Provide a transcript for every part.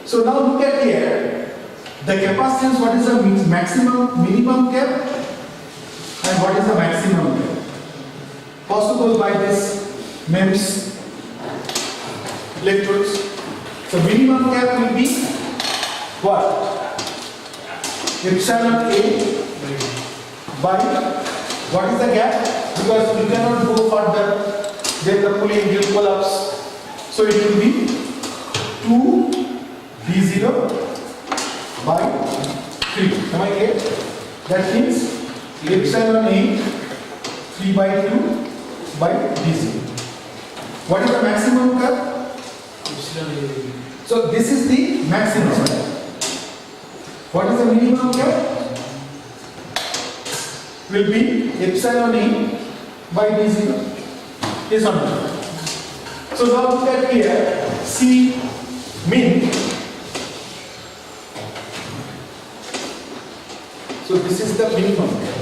So now look at here. The capacitance, what is the maximum, minimum cap, and what is the maximum cap? Possible by this MEMS electrodes. So minimum cap will be what? Epsilon A by what is the gap? Because you cannot go further, then the pulling will collapse. So it will be 2V0 by 3. Am I clear? That means epsilon A 3 by 2 by V0. What is the maximum curve? So this is the maximum. What is the minimum curve? Will be epsilon A by V0. Yes or no? So now look at here, C min. So this is the minimum gap.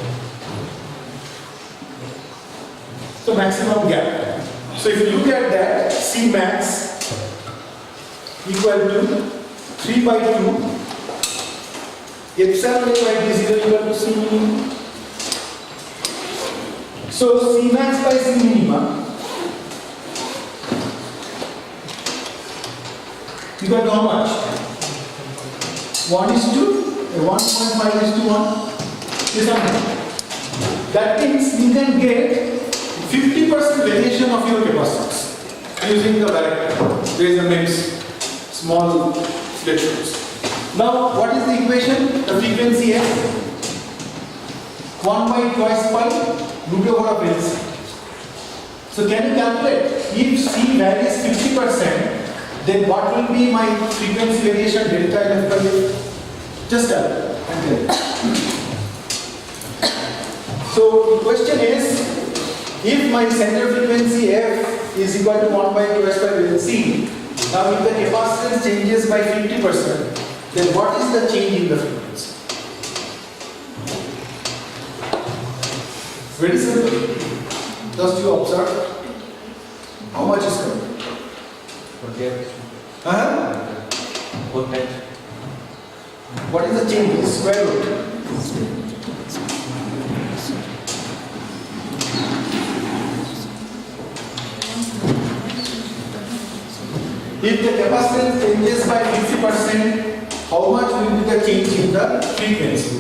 So maximum gap. So if you look at that, C max equal to 3 by 2 epsilon A by V0 equal to C minimum. So C max by C minimum equal to how much? 1 is to 1.5 is to 1 is something. That means you can get 50% variation of your capacitance using the varactor. There is a MEMS small electrodes. Now what is the equation? The frequency is 1 by twice pi root over of LC. So can you calculate if C varies 50%, then what will be my frequency variation delta F by A? Just calculate and tell. So the question is, if my center frequency F is equal to 1 by 2 S by LC, now if the capacitance changes by 50%, then what is the change in the frequency? Very simple. Just you observe how much is coming. What is the change? Square root. If the capacitance changes by 50%, how much will be the change in the frequency?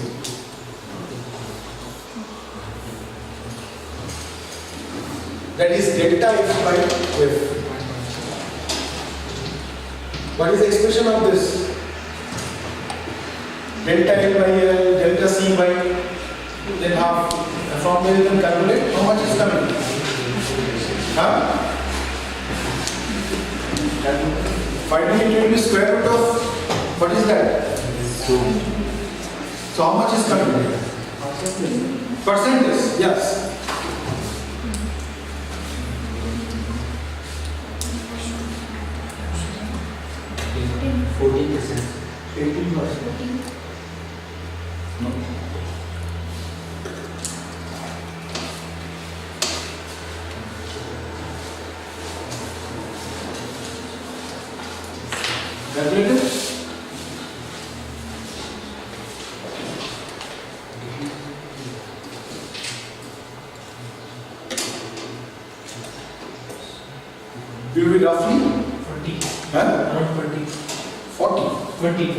That is delta F by F. What is the expression of this? Delta L by L, delta C by, then half. From there you can calculate how much is coming. Huh? Finally it will be square root of, what is that? So how much is coming? Percentage, yes. No. Calculated? You will be roughly 40. Huh? Around 40. 40. 20.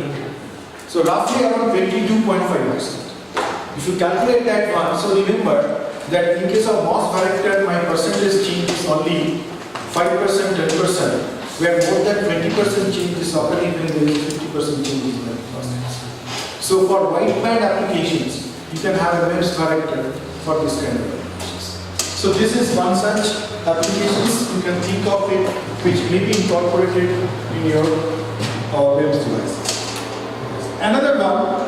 So roughly around 22.5%. If you calculate that one, so remember that in case of MOS varactor, my percentage change is only 5%, 10%, where more than 20% change is occurring when there is 50% change in the percentage. So for wideband applications, you can have a MEMS varactor for this kind of applications. So this is one such applications you can think of it, which may be incorporated in your MEMS devices. Another one,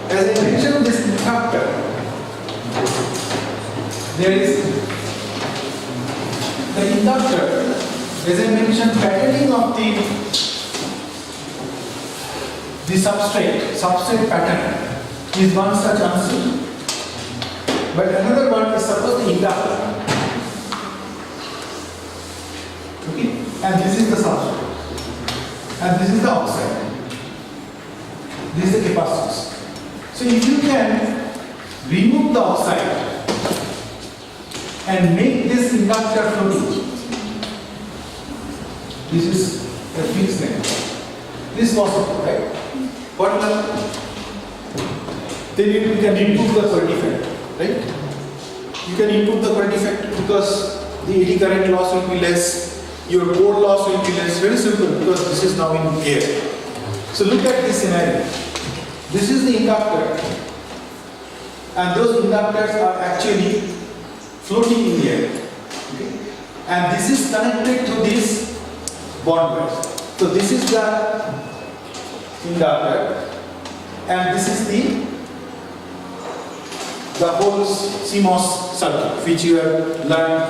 as I mentioned, this inductor, there is the inductor, as I mentioned, patterning of the substrate pattern is one such answer. But another one is suppose the inductor. Okay, and this is the substrate. and this is the oxide. This is the capacitance. So if you can remove the oxide and make this inductor floating, this is a fixed length. This is possible, right? What will happen? Then you can improve the current effect, right? You can improve the current effect because the eddy current loss will be less, your core loss will be less. Very simple, because this is now in air. So look at this scenario. This is the inductor, and those inductors are actually floating in the air. Okay? And this is connected to this bond wires. So this is the inductor, and this is the whole CMOS circuit which you have learned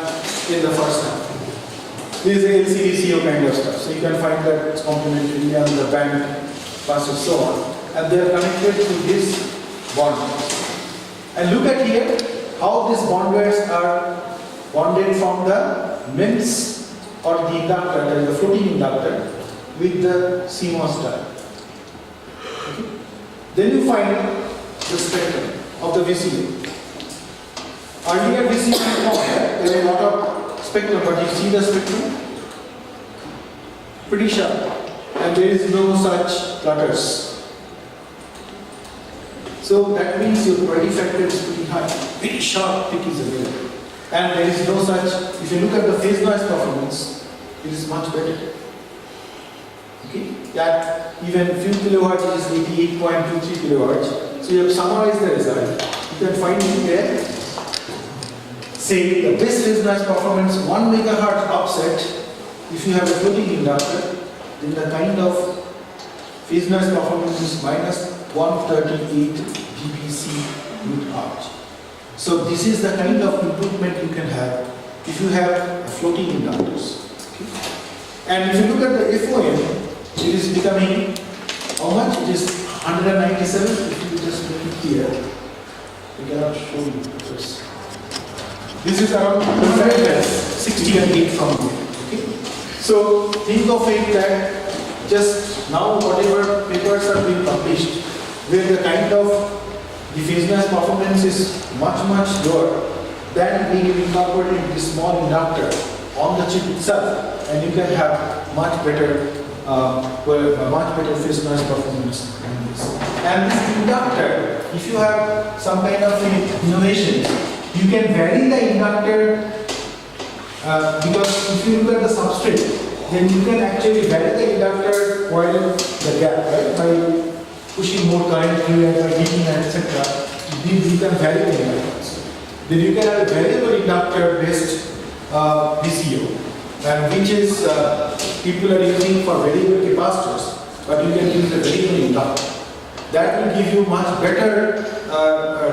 in the first half. This is the LCD-CO kind of stuff. So you can find that it's complementary and the band pass and so on. And they are connected to this bond wires. And look at here how these bond wires are bonded from the MEMS or the inductor, that is the floating inductor, with the CMOS die. Okay. Then you find the spectrum of the VCO. Earlier VCO there is a lot of spectrum, but you see the spectrum? Pretty sharp, and there is no such clutters. So that means your body factor is pretty high, very sharp peak is available. And there is no such, if you look at the phase noise performance, it is much better. Okay, that even few kilohertz is 88.23 kilohertz. So you have summarized the result. You can find it here. Say the best phase noise performance 1 megahertz offset. If you have a floating inductor, then the kind of phase noise performance is minus 138 dBc with arch. So this is the kind of improvement you can have if you have floating inductors. Okay. And if you look at the FOM, it is becoming how much? It is 197. If you just look it here, we cannot show you because this is around 68 from here. Okay. So think of it that just now whatever papers are being published, where the kind of the phase noise performance is much lower than being incorporated in this small inductor on the chip itself, and you can have much better phase noise performance than this. And this inductor, if you have some kind of innovation, you can vary the inductor because if you look at the substrate, then you can actually vary the inductor while the gap, right? By pushing more current through and by heating and etc. You can vary the inductors. Then you can have a variable inductor based VCO, and which is people are using for variable capacitors, but you can use a variable inductor. That will give you much better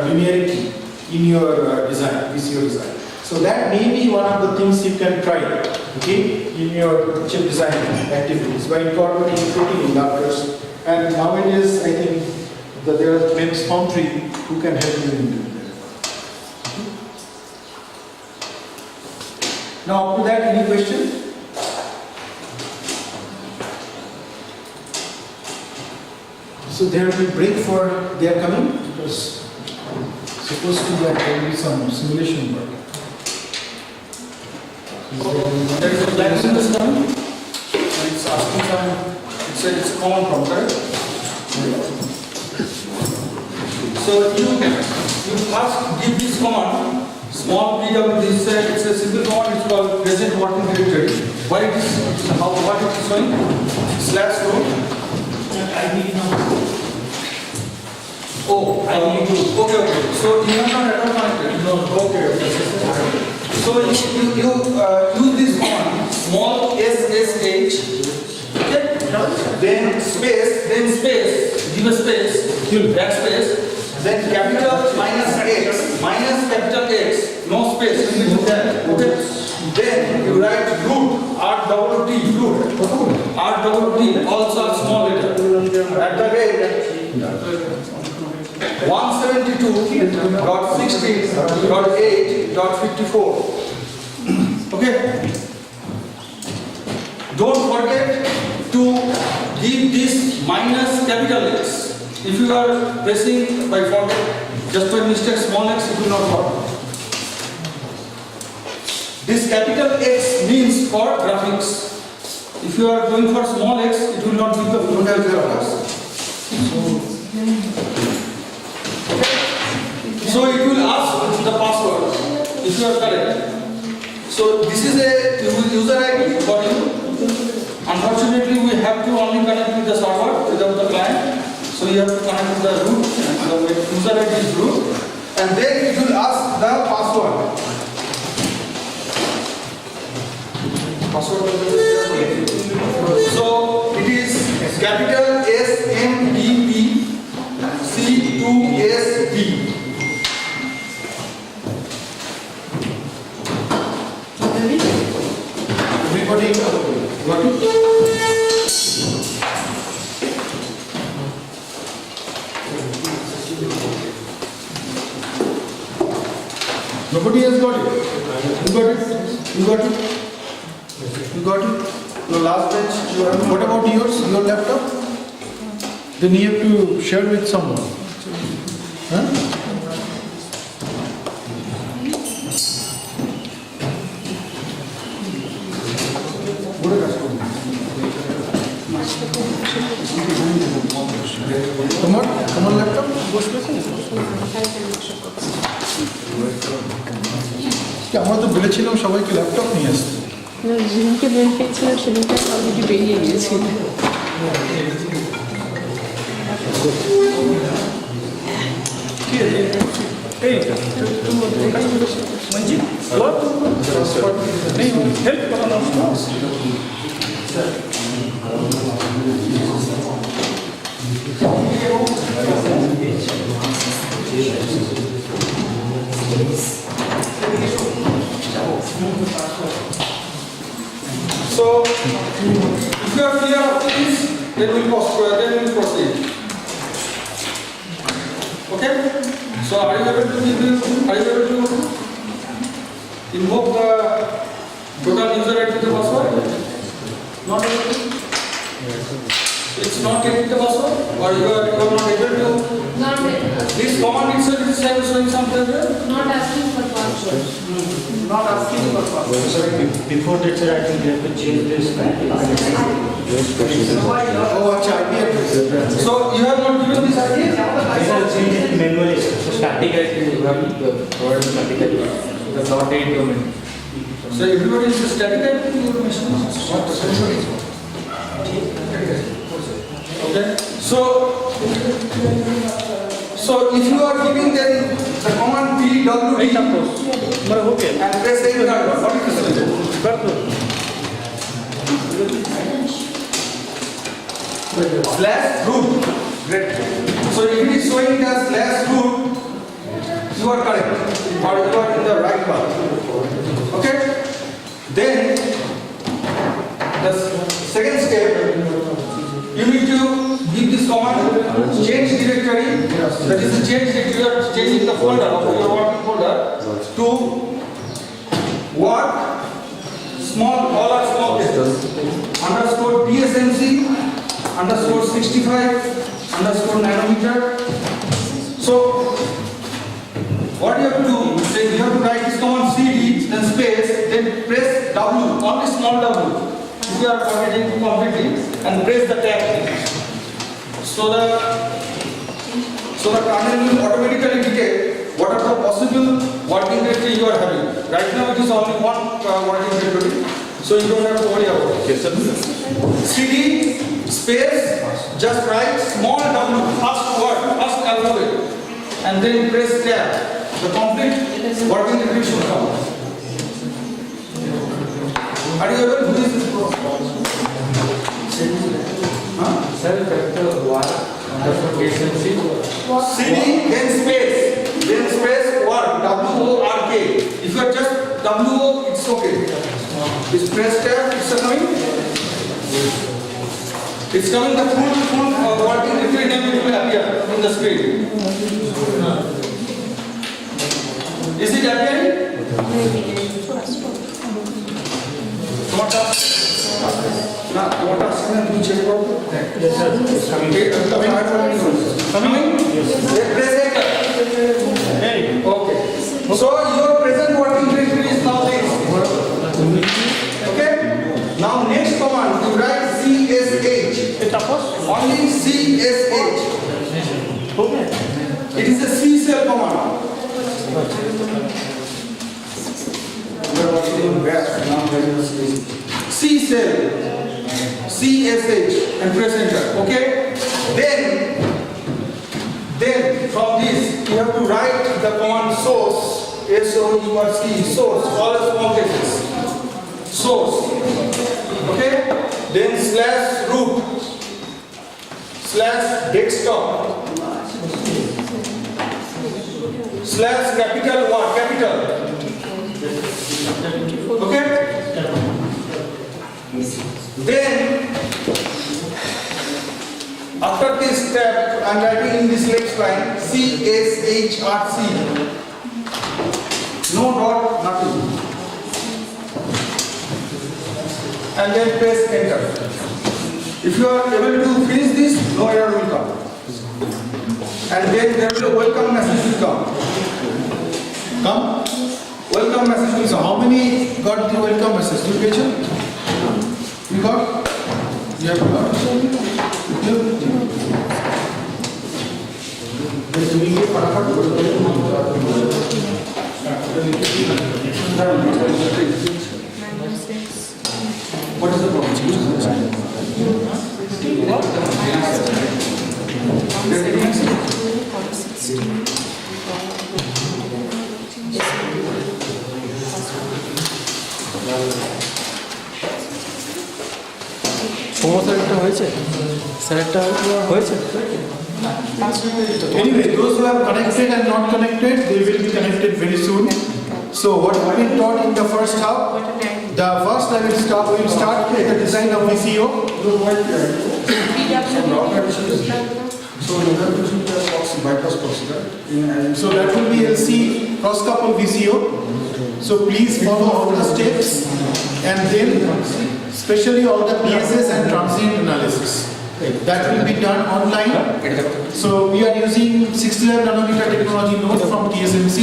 linearity in your design, VCO design. So that may be one of the things you can try, okay, in your chip design activities by incorporating floating inductors. And nowadays, I think that there are MEMS Foundry who can help you in doing that. Now, up to that, any question? So there will be break for their coming because supposed to that there will be some simulation work. There is a black in this coming, and it's asking some. It's common from correct? So you first give this command, small PW, this it's a simple command, it's called present working directory. Why it is, how, what it is showing? Slash row. I need now. Oh, I need to. Okay. So you have not at all connected? No. Okay. So you use this command, small SSH. Okay. Then space, give a space, backspace, then capital minus X, no space in between that. Okay. Then you write root, RWT, root, RWT, also a small letter. At the rate 172.16.8.54. Okay. Don't forget to is minus capital X. If you are pressing by forget, just by mistake small x, it will not work. This capital X means for graphics. If you are going for small x, it will not give the full graphics. So it will ask the password if you are correct. So this is a user ID for you. Unfortunately, we have to only connect with the server without the client. So you have to connect with the root. The user ID is root, and then it will ask the password. So it is capital SMDP C2SD. Everybody got it? Nobody has got it? You got it? You got it? You got it? Your last bench? What about yours? Your laptop? Then you have to share with someone. Huh? তোমার laptop বসবে আমরা তো বলেছিলাম সবাইকে laptop নিয়ে আসতে যেদিনকে বের পেয়েছিলাম সেদিনটা অলরেডি বেরিয়ে গিয়েছিল So, if you are clear of this, then we will proceed. Okay? So, are you able to invoke the total user ID to the password? Not able to? It's not getting the password? Or you are not able to? Not This command itself is showing something there? not asking for password. Not asking for password. Before that, sir, I think we have to change this. ও আচ্ছা IP address So, you have not given this ID? These are changed manually. So static ID, you have to provide static ID. The dot .8 domain. So, everybody is static ID in your machine? Okay. So if you are giving them the command pwd and press enter, what is this? Slash root. Great. So if it is showing as slash root, you are correct, or you are in the right path. Okay. Then the second step, you need to give this command change directory. That is the change directory. You are changing the folder of your working folder to what? Small, all are small letters. Underscore TSMC, underscore 65, underscore nanometer. So, what you have to do is you have to write this command CD, then space, then press W, only small W. If you are forgetting completely, and press the tab. So the kernel will automatically detect what are the possible working directory you are having. Right now it is only one working directory, so you don't have to worry about it. Yes, sir. CD space, just write small W, first word, first alphabet, and then press tab. The complete working directory should come. Are you able to do this? Sir, capital Y, underscore TSMC. CD, then space, word, WORK. If you are just WO, it's okay. This press tab, it's coming. It's coming, the full working directory name will appear in the screen. Is it appearing? What else? Now, what are some you check out? Yes, sir. It's coming. Coming? Present. Okay. So your present working directory is now this. Okay. Now next command you write CSH. Only CSH. It is a C cell command. We are working on batch. Now there is C cell. CSH and press enter. Okay. Then from this you have to write the command source. SOURC source. All are small cases. Source. Okay. Then slash root. Slash desktop. Slash capital one. Capital. Okay. Then after this step I am writing in this next line CSHRC. No dot, nothing. And then press enter. If you are able to finish this, no error will come. And then there will be a welcome message will come. Welcome message will So come. how many got the welcome message? You patient? You got? You have got? You? Then we get फटाफट What is the problem? Sir হয়েছে স্যারটা হয়েছে Anyway, those who have connected and not connected, they will be connected very soon. So what we been taught in the first half, the first I will start. We will start with the design of VCO. So you have to do the proxy, bypass proxy, right? So that will be LC cross couple VCO. So please follow all the steps and then especially all the PSS and transient analysis. That will be done online. So we are using 65 nanometer technology node from TSMC.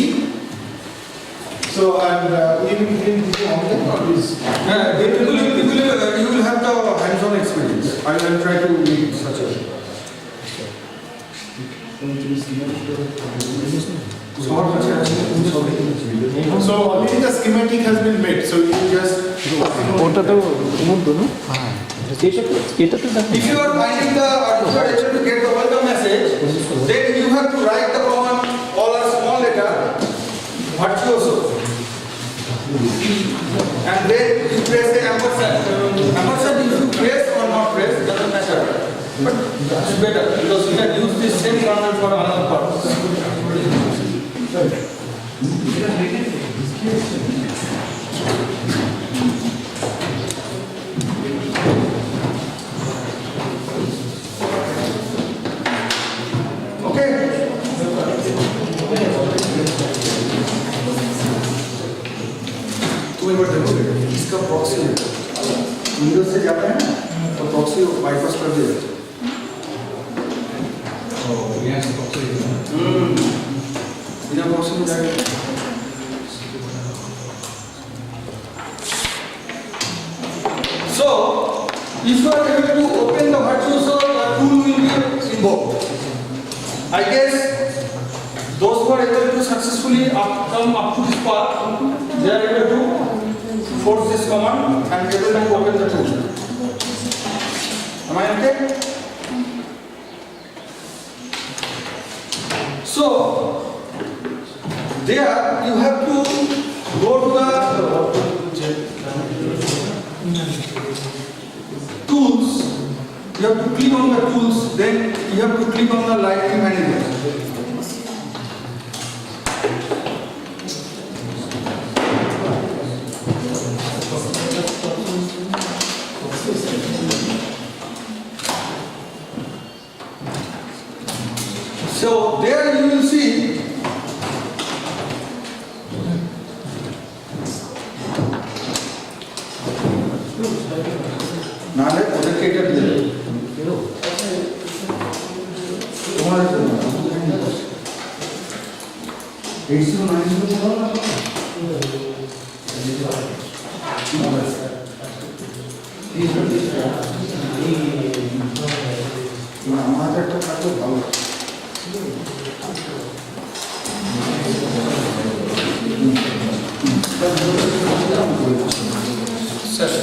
So and we will be online or is You will have the hands-on experience. I will try to make it such a. so already the schematic has been made. So you just ওটা তো Ubuntu না হ্যাঁ এটা তো দেখো If you are finding the, if you are able to get the welcome message, then you have to write the command all are small letter, virtuoso. And then you press the ampersand. Ampersand if you press or not press doesn't matter. But it's better because you can use this same command for another purpose. Okay. तो एक बार देखोगे इसका proxy Windows से जाता है ना तो proxy bypass कर दिया जाता है बिना प्रॉक्सी में जाएगा So, if you are able to open the virtuoso, the tool will be invoked. I guess those who are able to successfully come up to this part, they are able to force this command and able to open the tool. Am I okay? So, there you have to go to the tools. You have to click on the tools, then you have to click on the lighting manager. So there you will see তোমার 8090 আমার একটা কাজ ভালো sir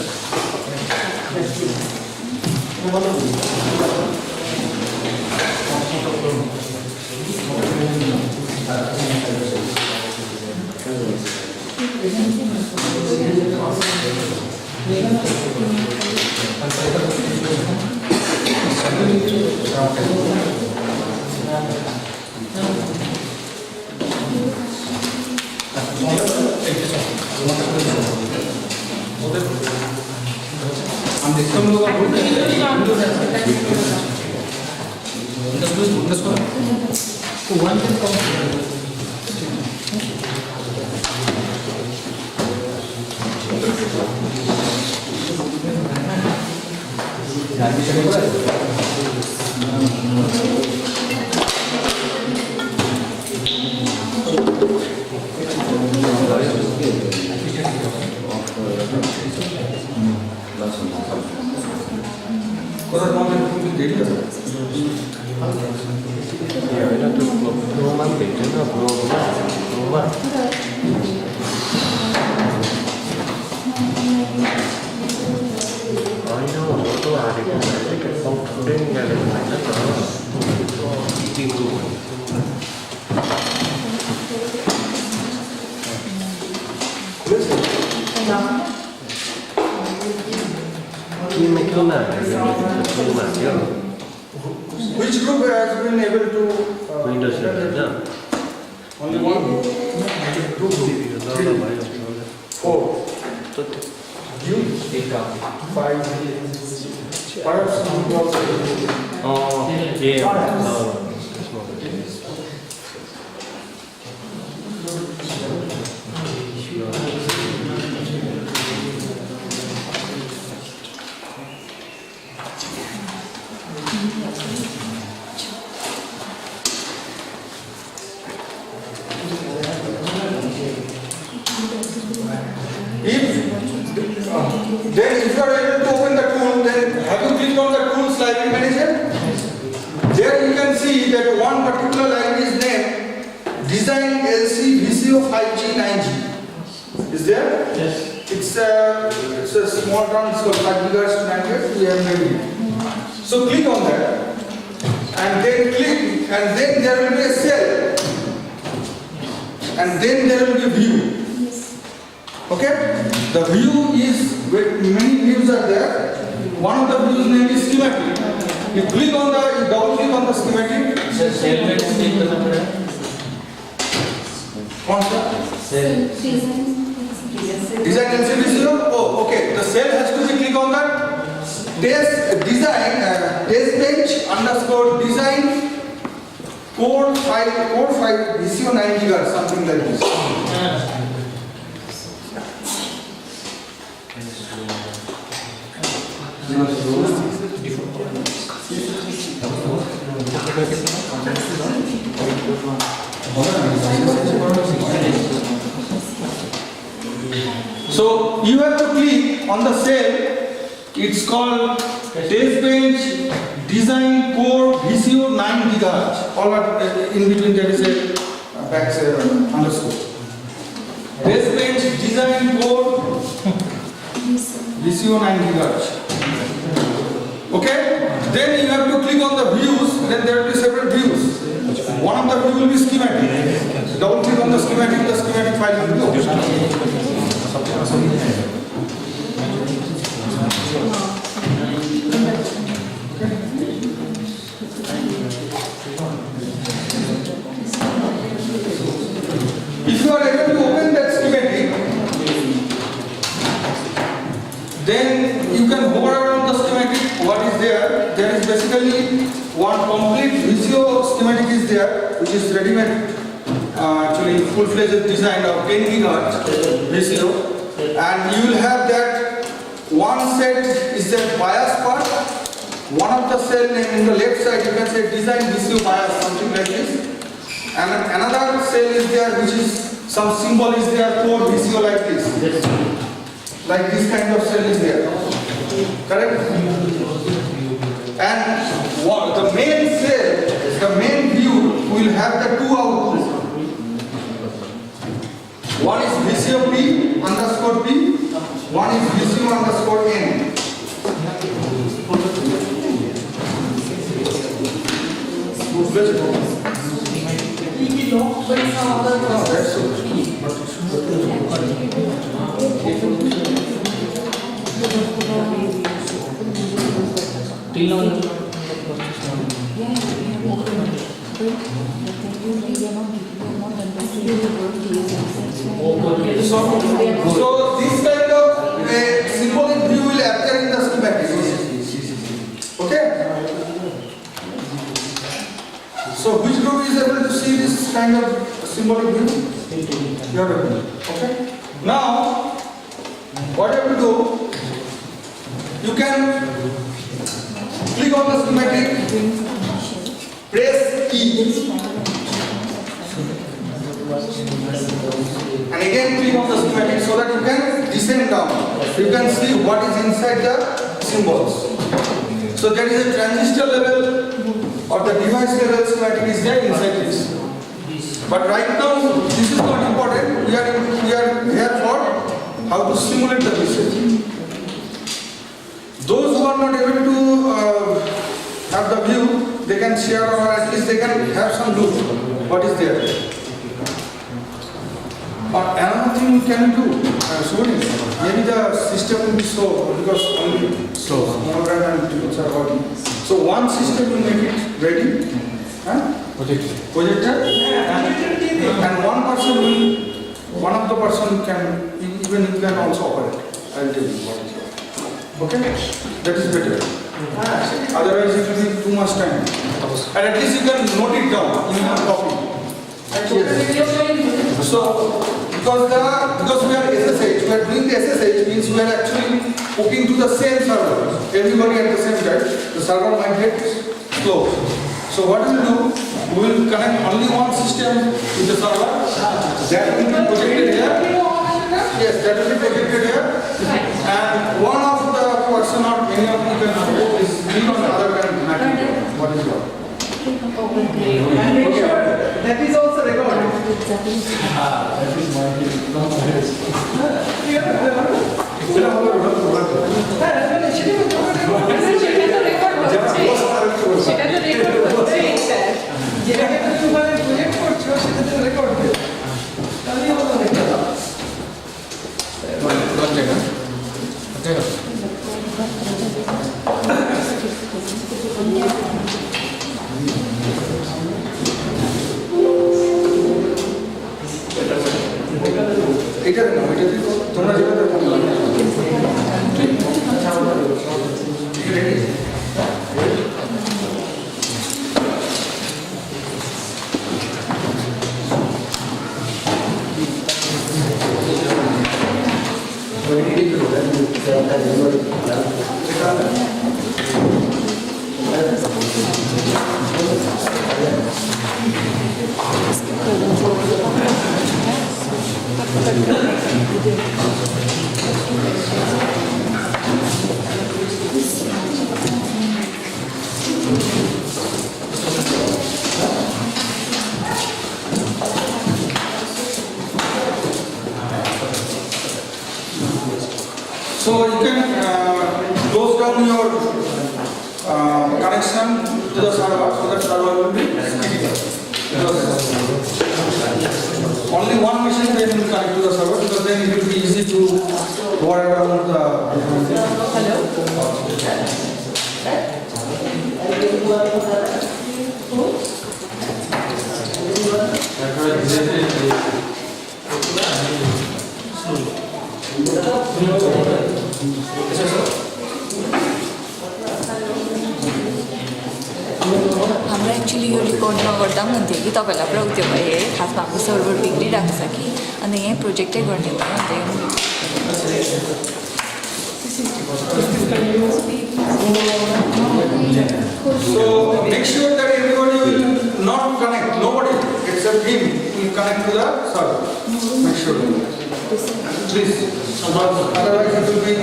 কোথায় তোমাদের কিন্তু দেরি আছে Which group has been able to Windows only one? Two group. Four. You? Five. Perhaps you also. Oh, yeah. Then if you are able to open the tool, then have you clicked on the tools library manager? There you can see that one particular library is named Design LC VCO 5G 9G. Is there? Yes. It's a small town, it's called 5 gigahertz to 9 gigahertz, we have made it. So click on that and then click and then there will be a cell and then there will be a view. Okay? The view is, many views are there. One of the views name is schematic. You click on the, you double click on the schematic. Cell में click करना पड़ेगा कौन सा? Cell Design LCD 0? Oh, okay. The cell has to be click on that. Test design, test bench underscore design code 5 VCO 9 gigahertz, something like this. So you have to click on the cell. It's called test bench design core VCO 9 gigahertz. All what in between there is a backslash underscore. Test bench design core VCO 9 gigahertz. Okay? Then you have to click on the views. Then there will be several views. One of the view will be schematic. Double click on the schematic file will be open. If you are able to open that schematic, then you can hover around the schematic. What is there? There is basically one complete VCO schematic is there, which is ready-made, actually full-fledged design of 10 gigahertz VCO, and you will have that one set is the bias part, one of the cell in the left side, you can say design VCO bias, something like this. And another cell is there which is, some symbol is there for VCO like this. Like this kind of cell is there. Correct? And the main cell, the main view will have the two outputs. One is VCO P underscore P, one is VCO underscore N. So this kind of a symbolic view will appear in the schematic. Okay? So which group is able to see this kind of symbolic view? You are able to. Okay? Now, what you have to do, you can click on the schematic, press E, and again click on the schematic so that you can descend down. You can see what is inside the symbols. So there is a transistor level or the device level schematic is there inside this. But right now, this is not important. We are here for how to simulate the message. Those who are not able to have the view, they can share or at least they can have some look. What is there? Another thing you can do, maybe the system will be slow because only smaller and tools are working. So one system will make it ready, projector, and one of the person can, even you can also operate. I'll tell you what is it. Okay? That is better. Otherwise it will be too much time. And at least you can note it down in one copy. Yes. So, because we are SSH, we are doing the SSH means we are actually hooking to the same server. Everybody at the same time, the server might get slow. So what we will do, we will connect only one system to the server. That will be projected here. Yes, that will be projected here. And one of the person or many of you can is click on the other can what is your? And make sure that is also recorded. So you can close down your connection to the server so that server will be critical. Because only one machine can connect to the server because then it will be easy to work around हाम्रो actually यो record नगर्दा पनि हुन्थ्यो कि तपाईँहरूलाई पुरा उत्यो भयो है खासमा हाम्रो सर्भर बिग्रिरहेको छ कि अन्त यहीँ प्रोजेक्टै गर्ने भयो अन्त So make sure that everybody will not connect, nobody except him will connect to the server. Make sure. Please. Otherwise it will be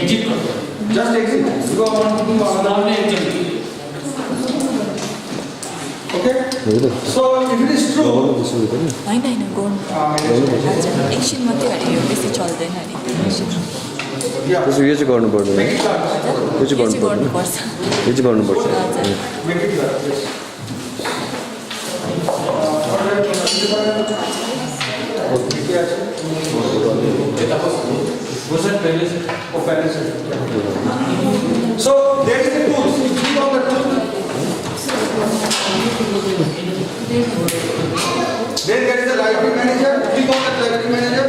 Exit code. just exit. Go on to do another. Only exit. Okay? So if it is true, होइन होइन गर्नु एकछिन मात्रै अरे यो बेसी चल्दैन अरे yeah, त्यसो यो चाहिँ गर्नु पर्दैन make it clear. यो चाहिँ गर्नु पर्दैन गर्नुपर्छ यो चाहिँ गर्नुपर्छ हजुर Make it clear, please. So there is a tool. Click on the tool. Then there is a library manager. Click on that library manager.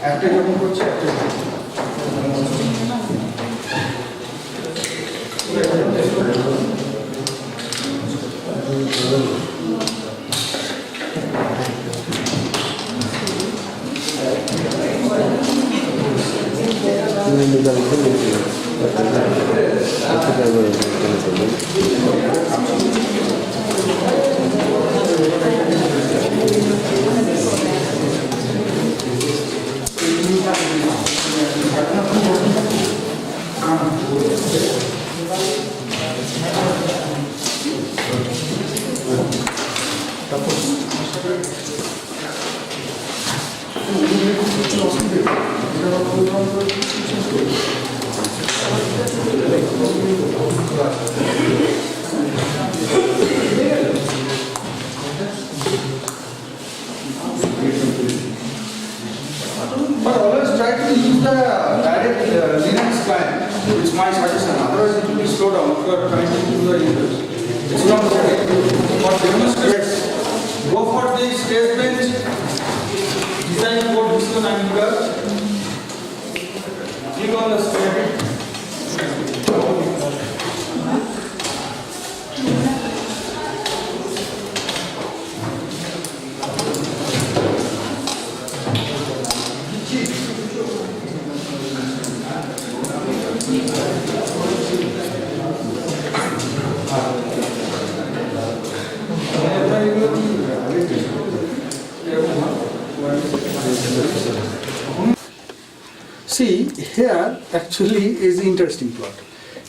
একটা যখন করছে একটা But always try to use the direct Linux client. It's my suggestion. Otherwise, it will be slow down if you are connecting to the users. It's not okay. For demonstrates, go for the stage bench. Design code Visual Angular. Click on the stage. See, here actually is the interesting plot.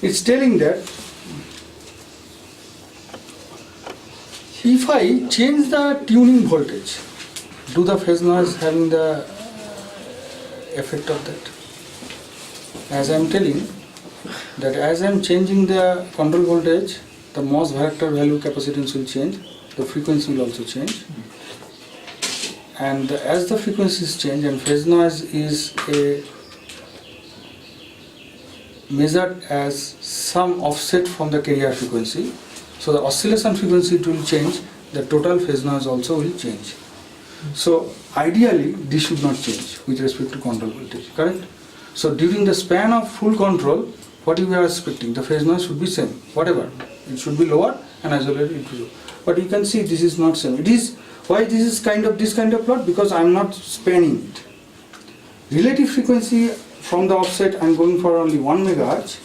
It's telling that if I change the tuning voltage, do the phase noise having the effect of that? As I am telling that as I am changing the control voltage, the MOS vector value capacitance will change, the frequency will also change. And as the frequencies change and phase noise is measured as some offset from the carrier frequency, so the oscillation frequency it will change, the total phase noise also will change. So ideally this should not change with respect to control voltage, correct? So during the span of full control, what you are expecting, the phase noise should be same, whatever. It should be lower and isolated it will. But you can see this is not same. It is why this is this kind of plot, because I am not spanning it. Relative frequency from the offset I am going for only 1 megahertz,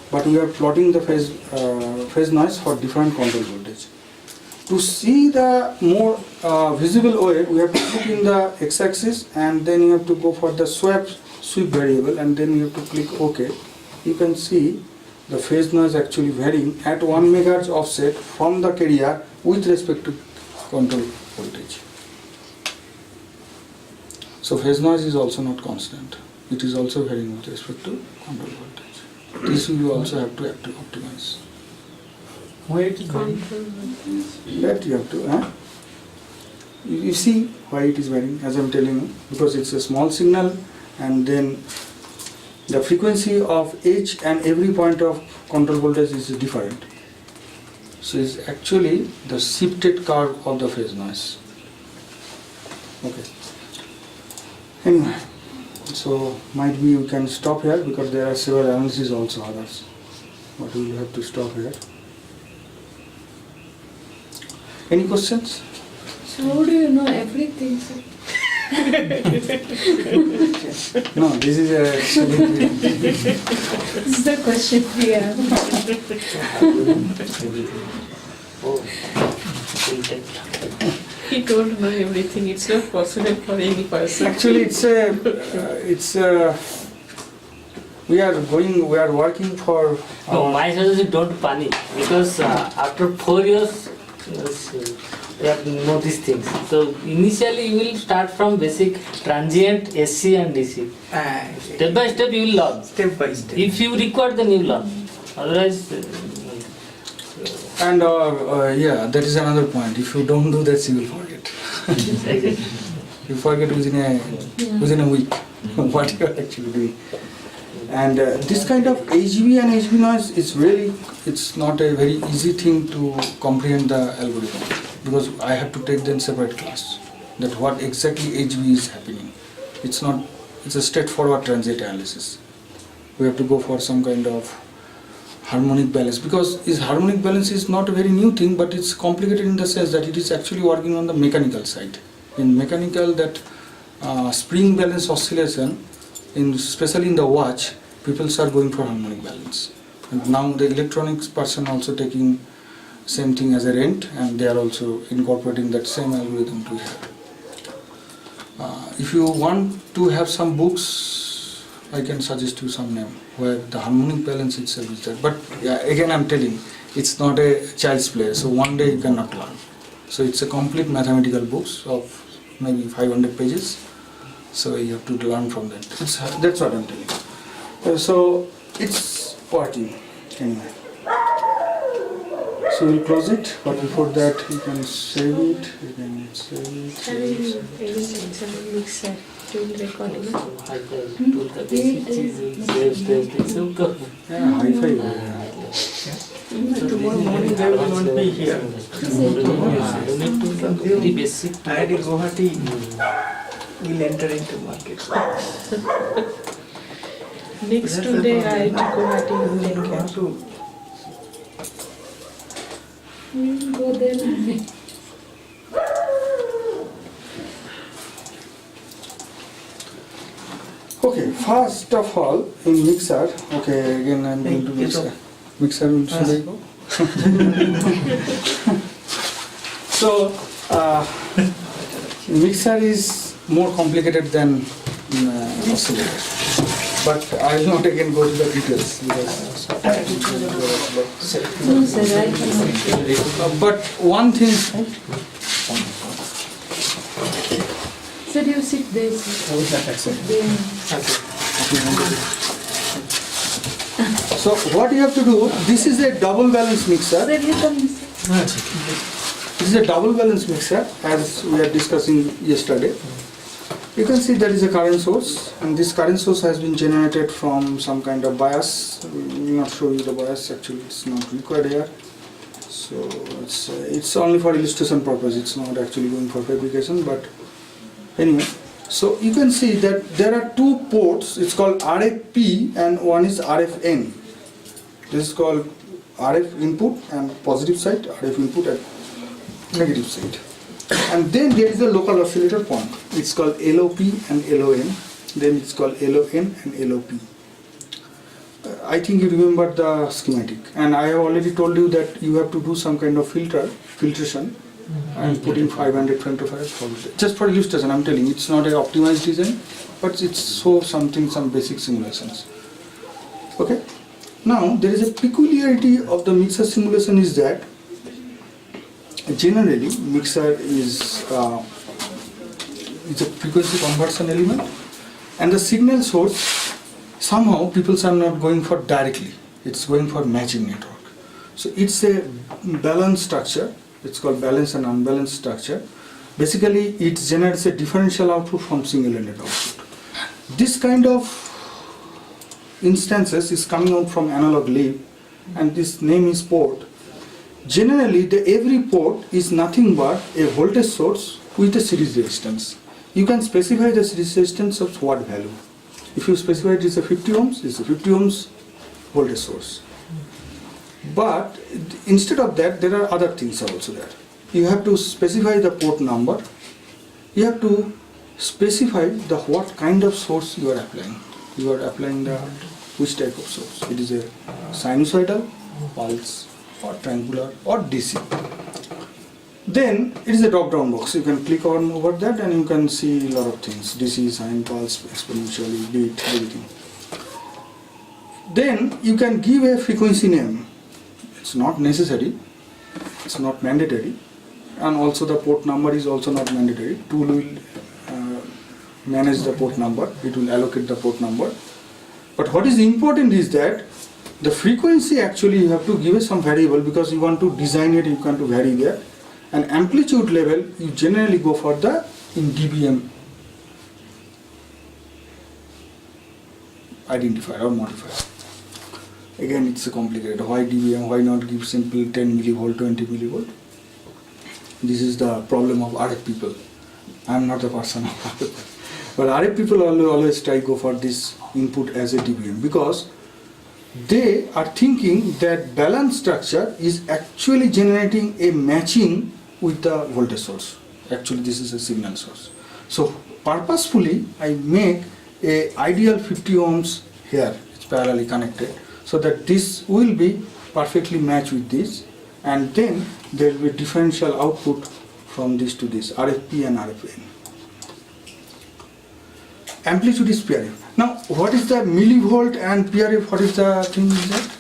but we are plotting the phase noise for different control voltage. To see the more visible way, we have to put in the x-axis and then you have to go for the sweep variable and then you have to click OK. You can see the phase noise actually varying at 1 megahertz offset from the carrier with respect to control voltage. So phase noise is also not constant. It is also varying with respect to control voltage. This you also have to optimize. Where it is going? That you have to. You see why it is varying, as I am telling you, because it's a small signal and then the frequency of each and every point of control voltage is different. So it's actually the shifted curve of the phase noise. Okay. Anyway, So might be we can stop here because there are several analyses also others. But we will have to stop here. Any questions? So how do you know everything? Sir? No, this is a This is the question we have. He don't know everything. It's not possible for any person. actually it's a we are working for No, my suggestion don't panic because after 4 years you have to know these things. So initially you will start from basic transient SC and DC. Step by step you will learn. Step by step. If you require then you learn. Otherwise, and yeah, that is another point. If you don't do that, you will forget. You forget within a week what you are actually doing. And this kind of HV and HV noise is really, it's not a very easy thing to comprehend the algorithm because I have to take them separate class. That what exactly HV is happening. It's not, it's a straightforward transient analysis. We have to go for some kind of harmonic balance because this harmonic balance is not a very new thing, but it's complicated in the sense that it is actually working on the mechanical side. In mechanical, that spring balance oscillation, especially in the watch, people are going for harmonic balance. And now the electronics person also taking same thing as a rent, and they are also incorporating that same algorithm to here. If you want to have some books, I can suggest you some name where the harmonic balance itself is there. But yeah, again I'm telling, it's not a child's play, so one day you cannot learn. So it's a complete mathematical books of maybe 500 pages. So you have to learn from that. That's what I'm telling. So it's working anyway. So we'll close it, but before that you can save it. You can save it. Can you examine mixer doing recording? Yeah, hi-fi. Tomorrow morning they will not be here. Very basic. IIT Guwahati will enter into market. Next 2 days I to Guwahati will You take want care. to We will go there. Okay, first of all, in mixer, okay, again I'm going to mixer. Mixer, should I go? So, mixer is more complicated than oscillator. But I will not again go to the details because No, sir, I cannot. but one thing, Sir, you sit there. Sir. There. so what you have to do, this is a double balance mixer. Sir, you come. This is a double balance mixer as we are discussing yesterday. You can see there is a current source, and this current source has been generated from some kind of bias. We will not show you the bias, actually it's not required here. So it's only for illustration purpose, it's not actually going for fabrication, but anyway. So you can see that there are two ports, it's called RFP and one is RFN. This is called RF input and positive side, RF input and negative side. And then there is a local oscillator point. It's called LOP and LON. Then it's called LON and LOP. I think you remember the schematic. And I have already told you that you have to do some kind of filtration. I'm putting 500 femtofarads just for illustration. I'm telling you, it's not an optimized design, but it's so something, some basic simulations. Okay. Now there is a peculiarity of the mixer simulation is that generally mixer is a frequency conversion element, and the signal source somehow people are not going for directly, it's going for matching network. So it's a balanced structure, it's called balanced and unbalanced structure. Basically it generates a differential output from single-ended output. This kind of instances is coming out from analog leaf, and this name is port. Generally, every port is nothing but a voltage source with a series resistance. You can specify the series resistance of what value. If you specify it is a 50 ohms, it's a 50 ohms voltage source. But instead of that, there are other things also there. You have to specify the port number. You have to specify the what kind of source you are applying. You are applying the which type of source. It is a sinusoidal, pulse, or triangular, or DC. Then it is a drop-down box. You can click on over that and you can see a lot of things: DC, sine, pulse, exponentially, beat, everything. Then you can give a frequency name. It's not necessary. It's not mandatory. And also the port number is also not mandatory. Tool will manage the port number. It will allocate the port number. But what is important is that the frequency actually you have to give some variable because you want to design it, you want to vary that. And amplitude level you generally go for the in dBm identifier or modifier. Again, it's a complicated. Why dBm? Why not give simple 10 millivolt, 20 millivolt? This is the problem of RF people. I am not a person of RF. But RF people always try to go for this input as a dBm because they are thinking that balance structure is actually generating a matching with the voltage source. Actually, this is a signal source. So purposefully, I make a ideal 50 ohms here. It's parallelly connected, so that this will be perfectly matched with this, and then there will be differential output from this to this, RFP and RFN. Amplitude is PRF. Now, what is the millivolt and PRF? What is the thing is that?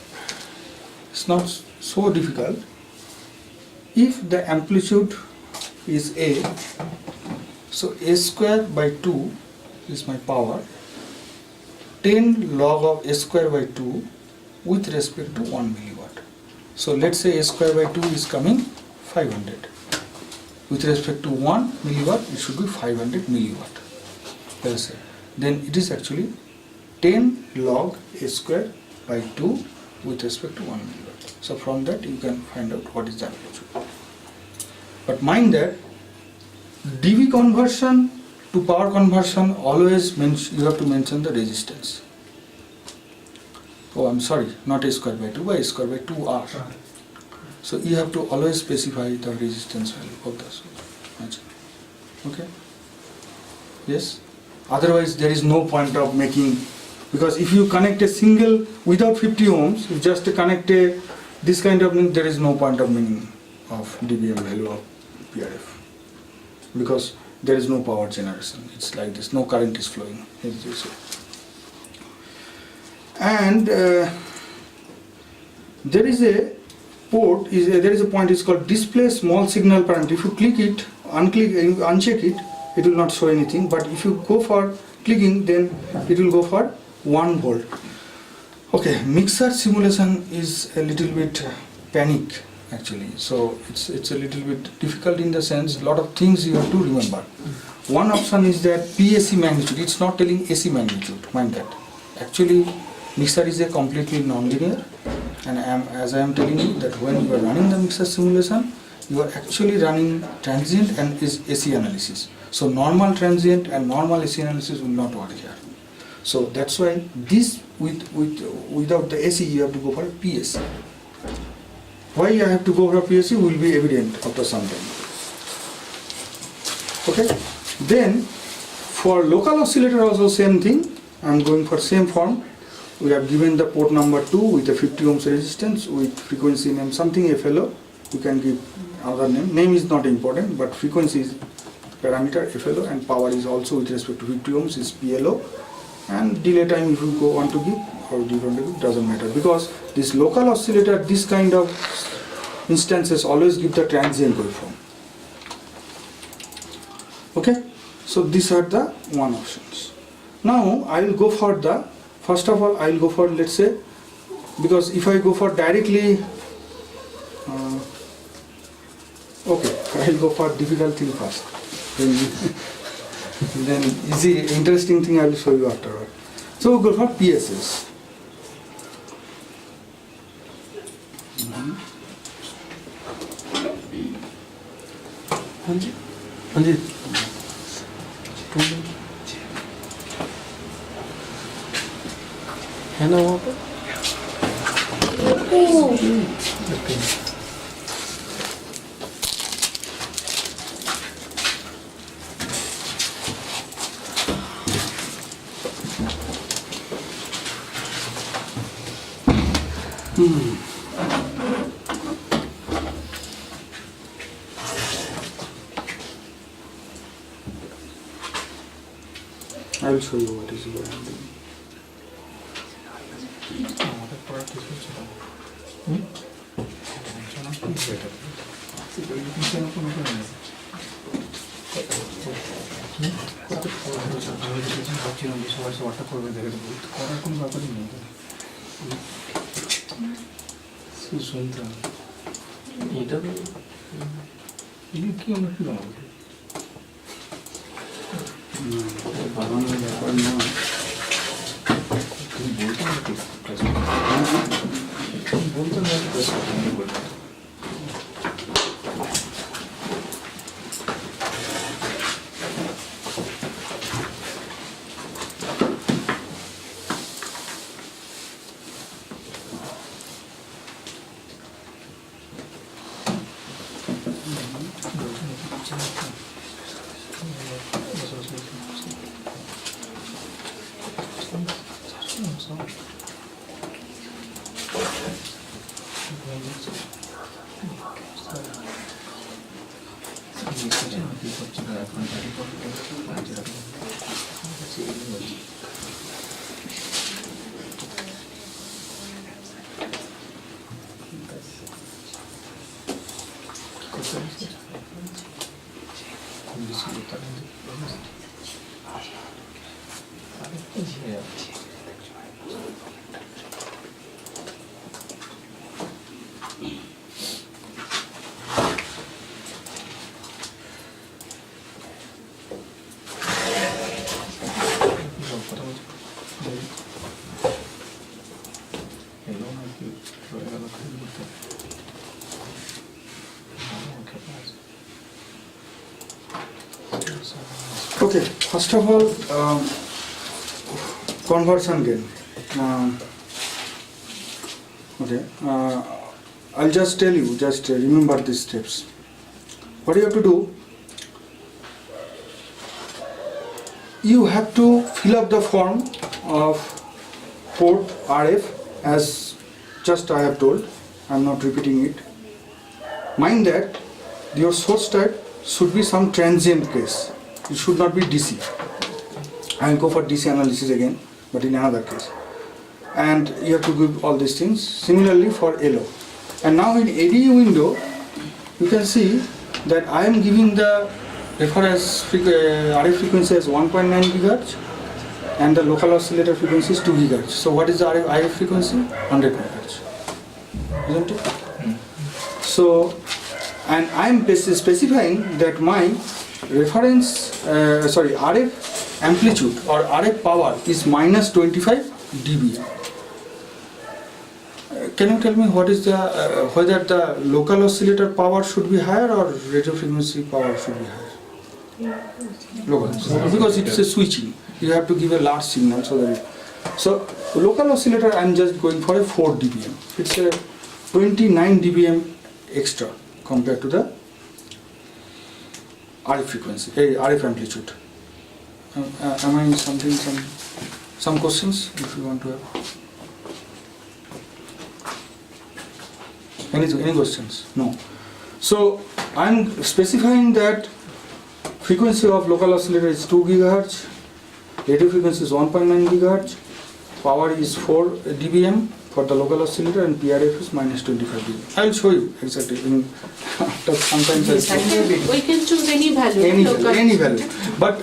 It's not so difficult. If the amplitude is A, so A square by 2 is my power, 10 log of A square by 2 with respect to 1 milliwatt. So let's say A square by 2 is coming 500. With respect to 1 milliwatt, it should be 500 milliwatt. Let's say. Then it is actually 10 log A square by 2 with respect to 1 milliwatt. So from that you can find out what is the amplitude. But mind that dV conversion to power conversion always you have to mention the resistance. Oh, I'm sorry, not A square by 2, but A square by 2R. So you have to always specify the resistance value of the source. Okay? Yes? Otherwise there is no point of making, because if you connect a single without 50 ohms, you just connect a this kind of thing, there is no point of meaning of dBm value of PRF, because there is no power generation. It's like this, no current is flowing. And there is a port, there is a point, it's called display small signal parameter. If you click it, uncheck it, it will not show anything, but if you go for clicking, then it will go for 1 volt. Okay, mixer simulation is a little bit panic actually, so it's a little bit difficult in the sense, a lot of things you have to remember. One option is that PAC magnitude, it's not telling AC magnitude, mind that. Actually, mixer is a completely non-linear, and as I am telling you that when you are running the mixer simulation, you are actually running transient and is AC analysis. So normal transient and normal AC analysis will not work here. So that's why this without the AC you have to go for PAC. Why I have to go for PAC will be evident after some time. Okay. Then for local oscillator also same thing. I am going for same form. We have given the port number 2 with a 50 ohms resistance with frequency name something FLO. You can give other name. Name is not important, but frequency is parameter FLO, and power is also with respect to 50 ohms is PLO, and delay time if you want to give or different give, doesn't matter, because this local oscillator, this kind of instances always give the transient waveform. Okay, so these are the one options. Now I will go for the, first of all I will go for, let's say, because if I go for directly okay, I will go for difficult thing first. Then easy, interesting thing I will show you afterward. So we'll go for PSS. है ना वहाँ पर? I will show you what is going on. এটা কি আমরা কি বানাবো? বানানোর ব্যাপার না। বলতে না Okay, first of all, conversion gain. I'll just tell you, just remember these steps. What you have to do, you have to fill up the form of port RF as just I have told. I'm not repeating it. Mind that your source type should be some transient case. It should not be DC. I will go for DC analysis again, but in another case. And you have to give all these things. Similarly for LO. And now in ADU window, you can see that I am giving the reference RF frequency as 1.9 GHz and the local oscillator frequency is 2 GHz. So what is the RF frequency? 100 MHz. Isn't it? So, and I am specifying that my reference, RF amplitude or RF power is minus 25 dB. Can you tell me what is the whether the local oscillator power should be higher or radio frequency power should be higher? Local, because it's a switching. You have to give a large signal so that local oscillator I am just going for a 4 dBm. It's a 29 dBm extra compared to the RF frequency, RF amplitude. Am I something, some questions if you want to have? Any questions? No. So I am specifying that frequency of local oscillator is 2 GHz, radio frequency is 1.9 GHz, power is 4 dBm for the local oscillator and PRF is minus 25 dB. I will show you exactly. Sometimes We can choose any value. any value. But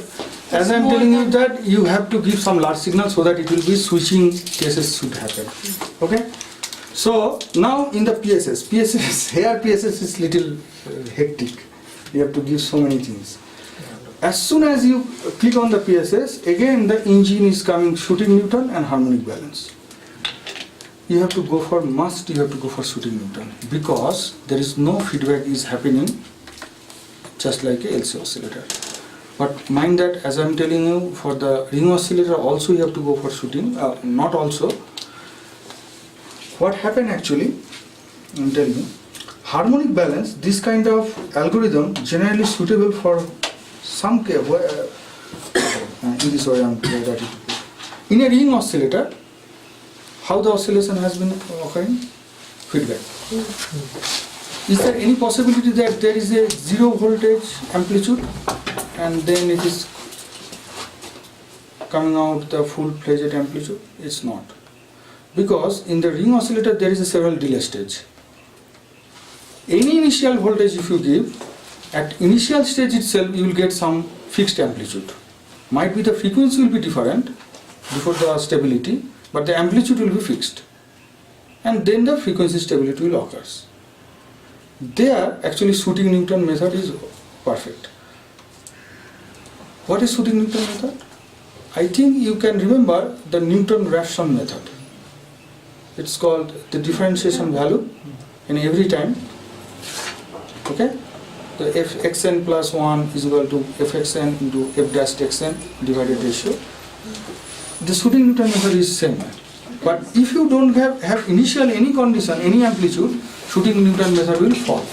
as I am telling you that you have to give some large signal so that it will be switching cases should happen. Okay. So now in the PSS here PSS is little hectic. You have to give so many things. As soon as you click on the PSS, again the engine is coming shooting Newton and harmonic balance. You have to go for shooting Newton because there is no feedback is happening just like a LC oscillator. But mind that as I am telling you for the ring oscillator also you have to go for shooting, not also. what happened actually, I'm telling you, harmonic balance, this kind of algorithm generally suitable for some case, in this way I'm clear that in a ring oscillator, how the oscillation has been occurring? Feedback. Is there any possibility that there is a zero voltage amplitude and then it is coming out the full-fledged amplitude? It's not. Because in the ring oscillator there is a several delay stage. Any initial voltage if you give, at initial stage itself you will get some fixed amplitude. Might be the frequency will be different before the stability, but the amplitude will be fixed. And then the frequency stability will occur. There actually Sooting-Newton method is perfect. What is Sooting-Newton method? I think you can remember the Newton-Raphson method. It's called the differentiation value in every time. Okay? The fxn plus 1 is equal to fxn into f dash xn divided ratio. The Sooting-Newton method is same. But if you don't have initial any condition, any amplitude, Sooting-Newton method will fall.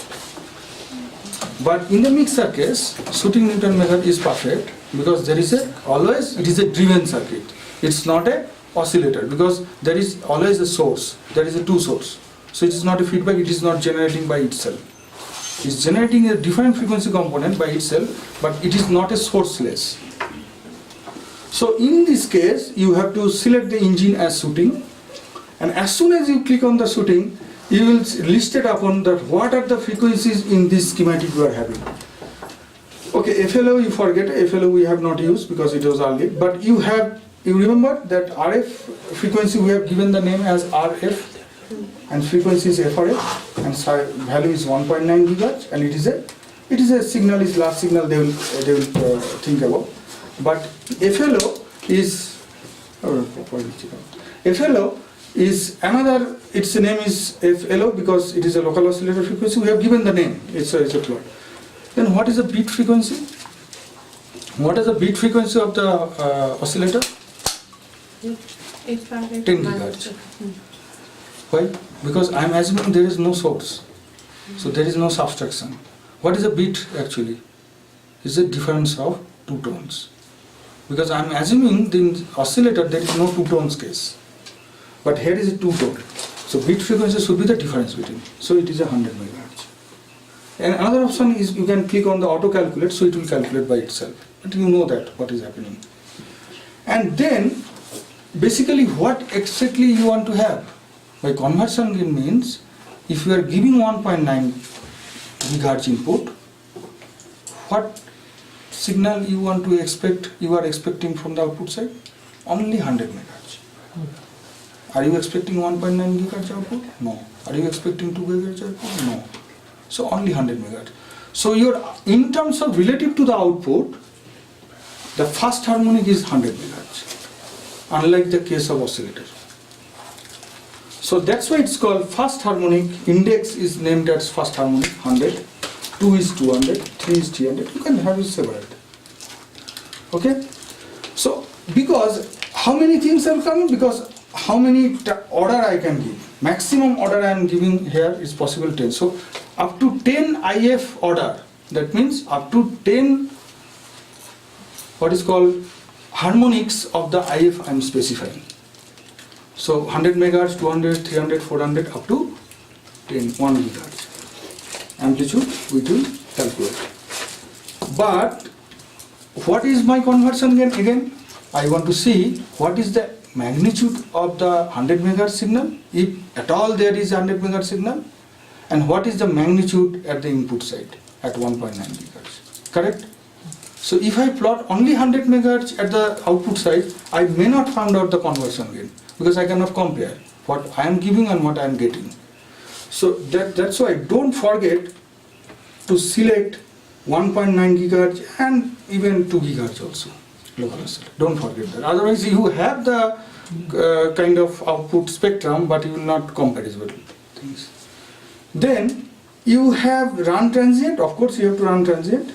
But in the mixer case, Sooting-Newton method is perfect because there is always it is a driven circuit. It's not a oscillator because there is always a source. There is a two source. So it is not a feedback. It is not generating by itself. It's generating a different frequency component by itself, but it is not a sourceless. So in this case, you have to select the engine as Sooting, and as soon as you click on the Sooting, you will list it upon that what are the frequencies in this schematic you are having. Okay, FLO you forget, FLO we have not used because it was early, but you remember that RF frequency we have given the name as RF, and frequency is FRF, and value is 1.9 GHz, and it is a signal, is last signal they will think about. But FLO is another, its name is FLO because it is a local oscillator frequency. We have given the name, it's a plot. Then what is the beat frequency? What is the beat frequency of the oscillator? 10 GHz. Why? Because I am assuming there is no source. So there is no subtraction. What is a beat actually? It's a difference of two tones. Because I am assuming in oscillator there is no two tones case. But here is a two tone. So beat frequency should be the difference between. So it is 100 MHz. And another option is you can click on the auto calculate, so it will calculate by itself. But you know that what is happening. And then basically what exactly you want to have. By conversion gain means if you are giving 1.9 GHz input, what signal you want to expect, you are expecting from the output side? Only 100 MHz. Are you expecting 1.9 GHz output? No. Are you expecting 2 GHz output? No. So only 100 MHz. So in terms of relative to the output, the first harmonic is 100 MHz, unlike the case of oscillator. So that's why it's called first harmonic. Index is named as first harmonic 100, 2 is 200, 3 is 300. You can have it separate. Okay? So because how many things are coming? Because how many order I can give? Maximum order I am giving here is possible 10. So up to 10 IF order. That means up to 10 what is called harmonics of the IF I am specifying. So 100 MHz, 200, 300, 400 up to 1 GHz. Amplitude we will calculate. But what is my conversion gain again? I want to see what is the magnitude of the 100 MHz signal, if at all there is 100 MHz signal, and what is the magnitude at the input side at 1.9 GHz. Correct? So if I plot only 100 MHz at the output side, I may not find out the conversion gain because I cannot compare what I am giving and what I am getting. So that's why don't forget to select 1.9 GHz and even 2 GHz also. Don't forget that. Otherwise you have the kind of output spectrum, but you will not comparable things. Then you have run transient. Of course you have to run transient.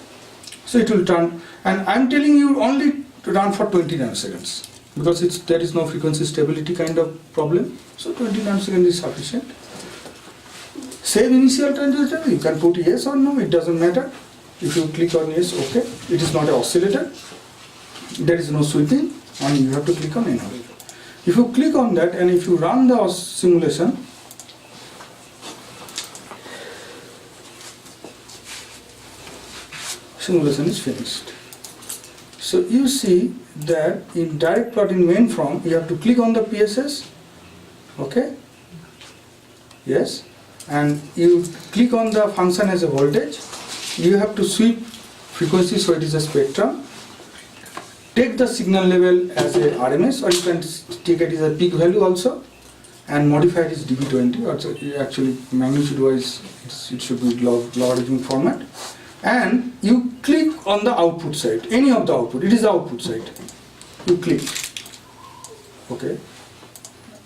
So it will turn, and I am telling you only to run for 20 nanoseconds. because there is no frequency stability kind of problem. So 20 nanosecond is sufficient. Save initial transistor, you can put yes or no, it doesn't matter. If you click on yes, okay, it is not an oscillator, there is no sweeping, and you have to click on no. If you click on that and if you run the simulation, simulation is finished. So you see that in direct plot in main from, you have to click on the PSS, okay, yes, and you click on the function as a voltage, you have to sweep frequency so it is a spectrum, take the signal level as a RMS, or you can take it as a peak value also, and modify it as dB20, or actually magnitude wise it should be logarithmic format, and you click on the output side, any of the output, it is the output side, you click, okay,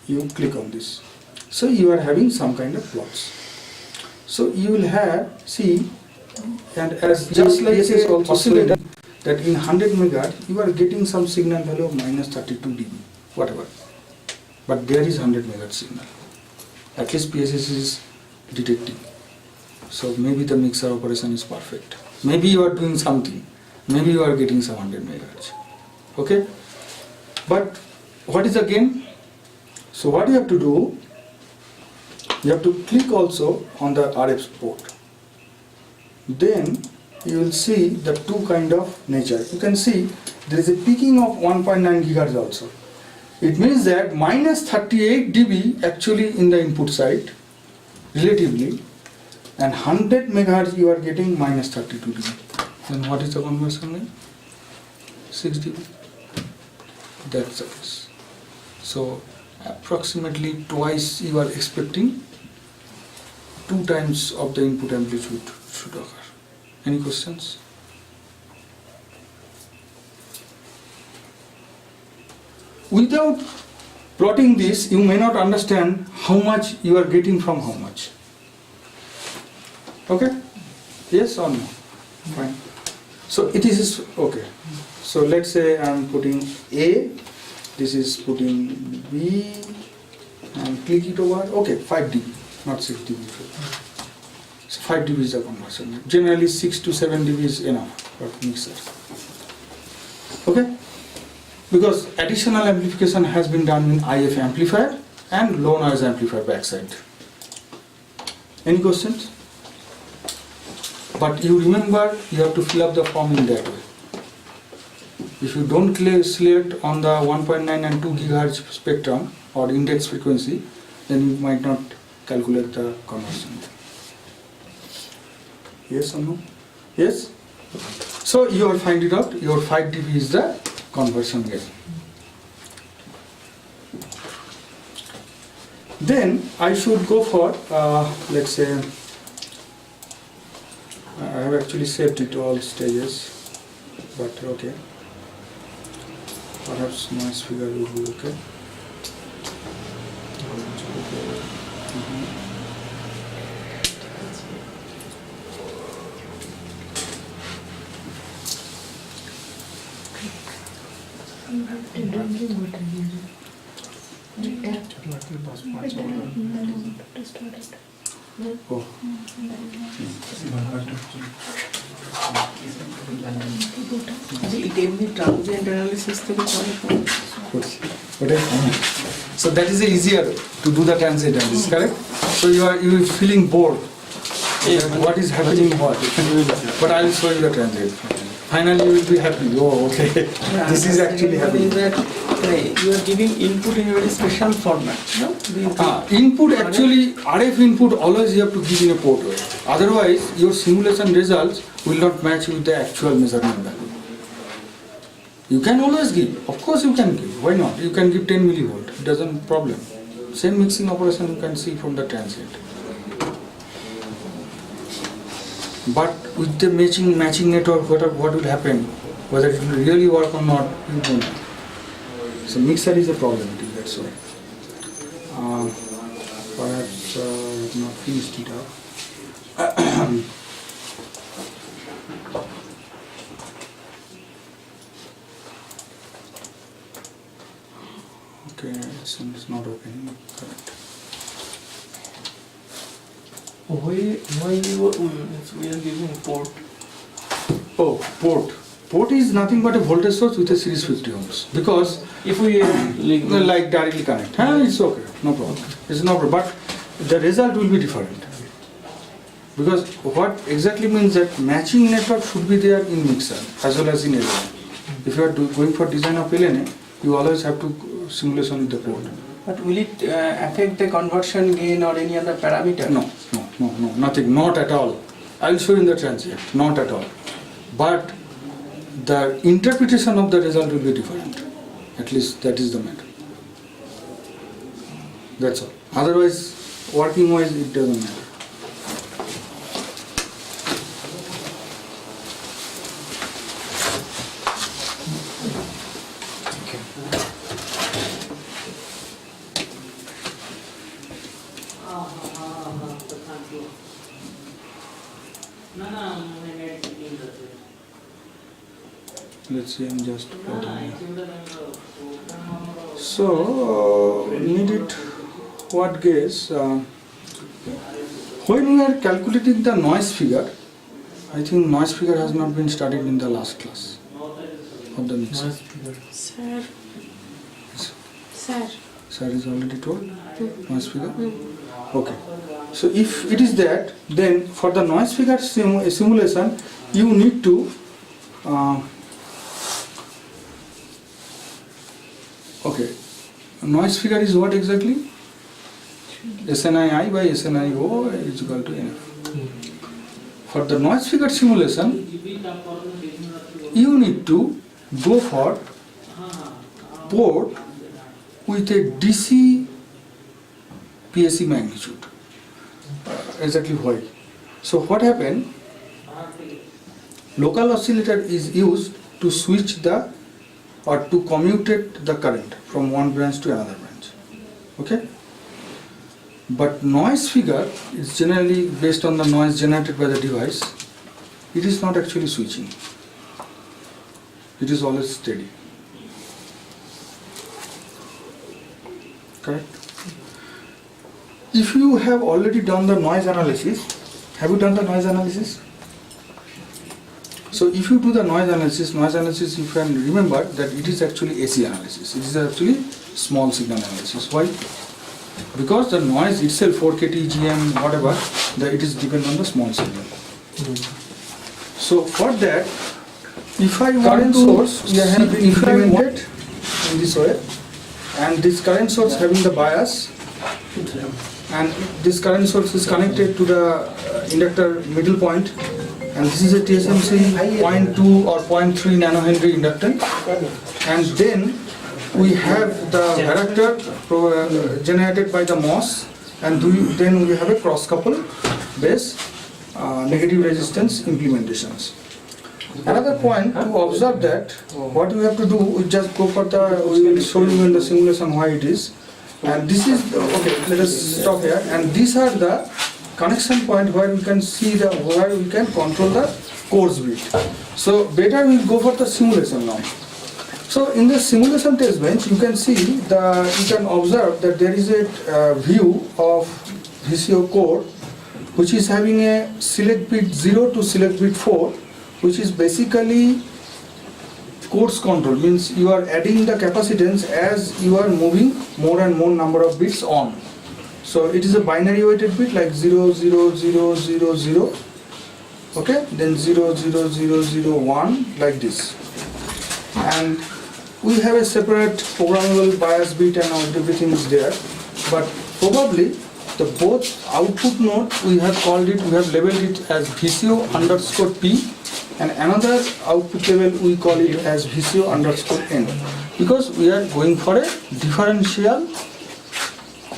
you click on this, so you are having some kind of plots. So you will have, see, and as just like a oscillator, that in 100 megahertz you are getting some signal value of minus 32 dB, whatever, but there is 100 megahertz signal, at least PSS is detecting. So maybe the mixer operation is perfect. Maybe you are doing something. Maybe you are getting some 100 megahertz. Okay? But what is the gain? So what you have to do, you have to click also on the RF port. Then you will see the two kind of nature. You can see there is a peaking of 1.9 gigahertz also. It means that minus 38 dB actually in the input side, relatively, and 100 megahertz you are getting minus 32 dB. Then what is the conversion rate? 6 dB. That's the case. So approximately twice you are expecting, 2 times of the input amplitude should occur. Any questions? Without plotting this, you may not understand how much you are getting from how much. Okay? Yes or no? Fine. So it is okay. So let's say I am putting A, this is putting B, and click it over. Okay, 5 dB, not 6 dB. So 5 dB is the conversion. Generally 6 to 7 dB is enough for mixer. Okay? Because additional amplification has been done in IF amplifier and low noise amplifier backside. Any questions? But you remember, you have to fill up the form in that way. If you don't select on the 1.9 and 2 gigahertz spectrum or index frequency, then you might not calculate the conversion. Yes or no? Yes? So you will find it out, your 5 dB is the conversion gain. Then I should go for, let's say, I have actually saved it all stages, but okay. Perhaps noise figure will be okay. Oh. it এমনি transient analysis থেকে করে So that is easier to do the transient analysis, correct? So you are feeling bored. What is happening? What? But I will show you the transient. Finally, you will be happy. Oh, okay. This is actually happening. that you are giving input in a very special format, no? Input actually, RF input always you have to give in a port way. Otherwise, your simulation results will not match with the actual measurement value. You can always give. Of course, you can give. Why not? You can give 10 millivolt. It doesn't problem. Same mixing operation you can see from the transient. But with the matching network, what will happen? Whether it will really work or not, you don't know. So mixer is a problem. That's why. Perhaps not finished it up. it's not opening. Correct. Why you we are giving port? Oh, port. Port is nothing but a voltage source with a series 50 ohms. Because If we like directly connect, it's okay, no problem. It's no problem. But the result will be different. Because what exactly means that matching network should be there in mixer as well as in LNA. If you are going for design of LNA, you always have to simulation with the port. But will it affect the conversion gain or any other parameter? No, nothing, not at all. I will show you in the transient, not at all. But the interpretation of the result will be different. At least that is the matter. That's all. Otherwise, working wise, it doesn't matter. Let's see, I'm just putting. So, needed what guess? When we are calculating the noise figure, I think noise figure has not been studied in the last class of the mixer. Sir. Sir is already told noise figure. Okay. So if it is that, then for the noise figure simulation, you need to okay. Noise figure is what exactly? SNII by SNIO is equal to NF. For the noise figure simulation, you need to go for port with a DC PSE magnitude. Exactly why? So what happened? Local oscillator is used to switch the or to commutate the current from one branch to another branch. Okay? But noise figure is generally based on the noise generated by the device. It is not actually switching. It is always steady. Correct? If you have already done the noise analysis, have you done the noise analysis? So if you do the noise analysis, you can remember that it is actually AC analysis. It is actually small signal analysis. Why? Because the noise itself, 4 kT, GM, whatever, it is dependent on the small signal. So for that, if I want to, we have implemented in this way, and this current source having the bias, and this current source is connected to the inductor middle point, and this is a TSMC 0.2 or 0.3 nanohenry inductance, and then we have the character generated by the MOS, and then we have a cross couple base negative resistance implementations. Another point to observe that what we have to do, we just go for the, we will show you in the simulation why it is, and this is okay. Let us stop here, and these are the connection point where we can see where we can control the coarse bit. So better we go for the simulation now. So in the simulation test bench, you can see you can observe that there is a view of VCO code which is having a select bit 0 to select bit 4, which is basically coarse control, means you are adding the capacitance as you are moving more and more number of bits on. So it is a binary weighted bit like 0, 0, 0, 0, 0, okay, then 0, 0, 0, 0, 1, like this. And we have a separate programmable bias bit and everything is there, but probably the both output node we have called it, we have labeled it as VCO underscore P, and another output level we call it as VCO underscore N, because we are going for a differential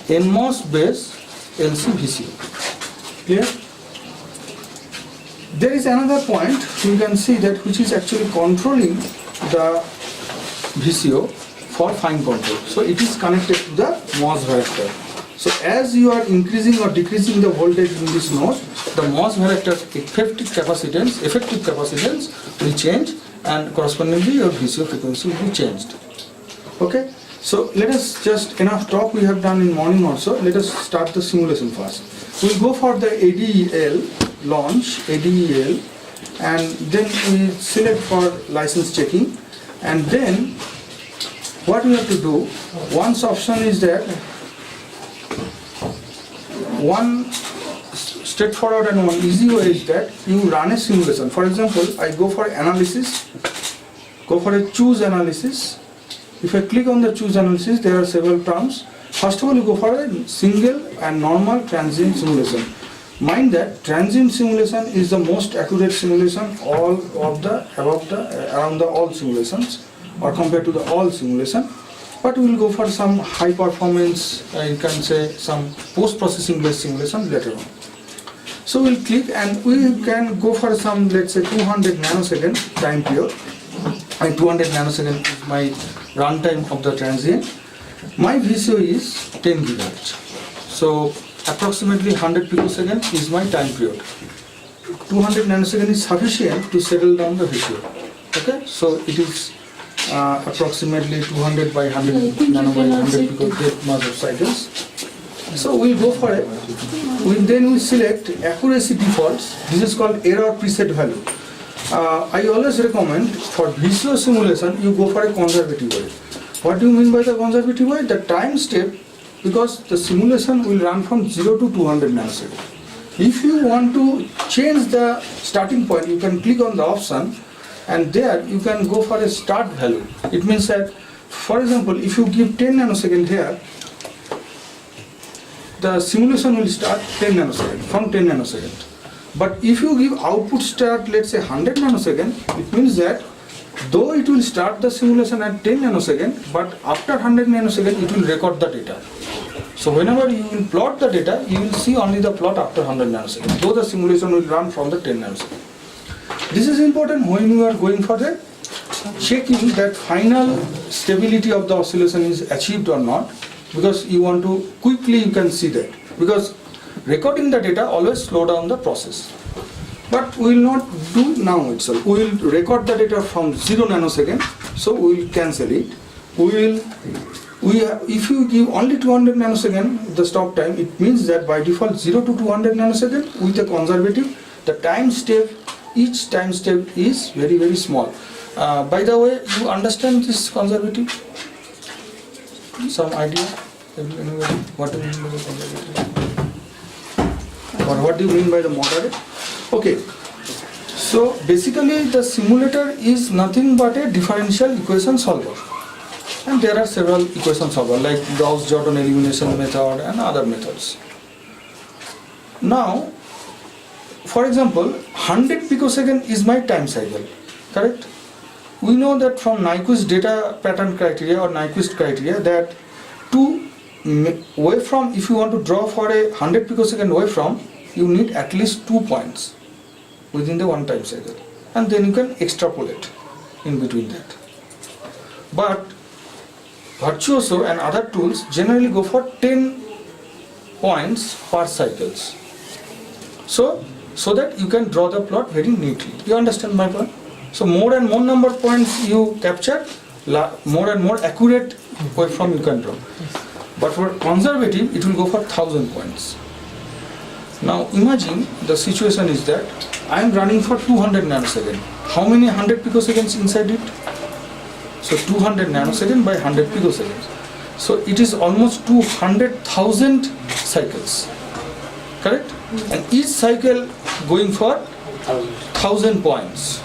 NMOS based LC VCO. Clear? There is another point you can see that which is actually controlling the VCO for fine control. So it is connected to the MOS varactor. So as you are increasing or decreasing the voltage in this node, the MOS varactor effective capacitance will change, and correspondingly your VCO frequency will be changed. Okay. So let us just, enough talk we have done in morning also, let us start the simulation first. We'll go for the ADEL, launch, ADEL, and then we select for license checking, and then what we have to do, one option is that one straightforward and one easy way is that you run a simulation. For example, I go for analysis, go for a choose analysis. If I click on the choose analysis, there are several terms. First of all, you go for a single and normal transient simulation. Mind that transient simulation is the most accurate simulation all of the around the all simulations, or compared to the all simulation. But we will go for some high performance, you can say some post-processing based simulation later on. So we'll click and we can go for some, let's say 200 nanosecond time period. And 200 nanosecond is my runtime of the transient. My VCO is 10 gigahertz. So approximately 100 picosecond is my time period. 200 nanosecond is sufficient to settle down the VCO. Okay, so it is approximately 200 by 100 nano by 100 picosecond much of cycles. So we'll go for it. Then we select accuracy defaults. This is called error preset value. I always recommend for VCO simulation you go for a conservative way. What do you mean by the conservative way? The time step, because the simulation will run from 0 to 200 nanoseconds. If you want to change the starting point, you can click on the option and there you can go for a start value. It means that, for example, if you give 10 nanosecond here, the simulation will start 10 nanosecond, from 10 nanosecond. But if you give output start, let's say 100 nanosecond, it means that though it will start the simulation at 10 nanosecond, but after 100 nanosecond it will record the data. So whenever you will plot the data, you will see only the plot after 100 nanosecond, though the simulation will run from the 10 nanosecond. This is important when you are going for the checking that final stability of the oscillation is achieved or not, because you want to quickly, you can see that, because recording the data always slow down the process. But we will not do now itself. We will record the data from 0 nanosecond, so we will cancel it. If you give only 200 nanosecond the stop time, it means that by default 0 to 200 nanosecond with a conservative, the time step, each time step is very, very small. By the way, you understand this conservative? Some idea? What do you mean by the conservative? Or what do you mean by the moderate? Okay, so basically the simulator is nothing but a differential equation solver. And there are several equation solvers like Gauss-Jordan elimination method and other methods. Now, for example, 100 picosecond is my time cycle, correct? We know that from Nyquist data pattern criteria or Nyquist criteria that to waveform, if you want to draw for a 100 picosecond waveform, you need at least 2 points within the one time cycle, and then you can extrapolate in between that. But Virtuoso and other tools generally go for 10 points per cycles, so that you can draw the plot very neatly. You understand my point? So more and more number of points you capture, more and more accurate waveform you can draw. But for conservative, it will go for 1000 points. Now imagine the situation is that I am running for 200 nanosecond. How many 100 picoseconds inside it? So 200 nanosecond by 100 picoseconds. So it is almost 200,000 cycles. Correct? And each cycle going for 1000 points.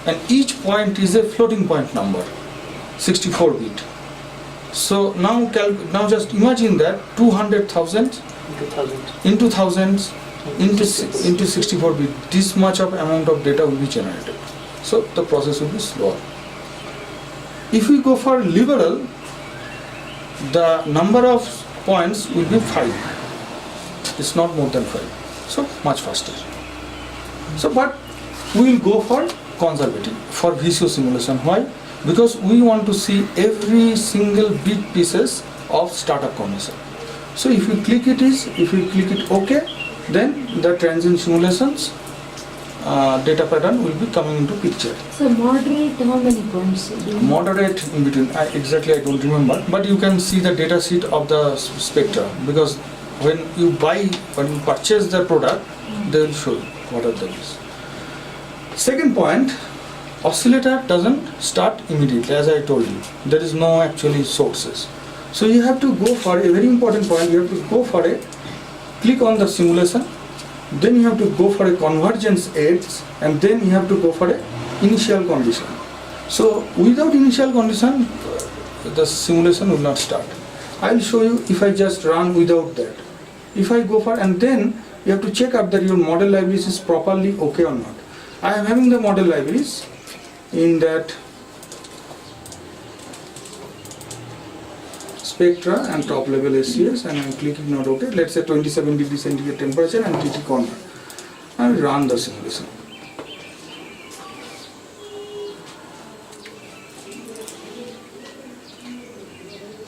And each point is a floating point number, 64 bit. So now just imagine that 200,000 into thousands into 64 bit, this much of amount of data will be generated. So the process will be slower. If we go for liberal, the number of points will be 5. It's not more than 5. So much faster. So but we will go for conservative for VCO simulation. Why? Because we want to see every single bit pieces of startup condition. So if you click it OK, then the transient simulations data pattern will be coming into picture. So moderate how many points? Moderate in between, exactly I don't remember, but you can see the data sheet of the spectra, because when you purchase the product, they will show you what are the is. Second point, oscillator doesn't start immediately, as I told you. There is no actually sources. So you have to go for a very important point, you have to go for a, click on the simulation, then you have to go for a convergence edge, and then you have to go for a initial condition. So without initial condition, the simulation will not start. I will show you if I just run without that. If I go for, and then you have to check up that your model libraries is properly okay or not. I am having the model libraries in that spectra and top level SCS, and I am clicking not okay. Let's say 27 degree centigrade temperature and TT corner. I will run the simulation.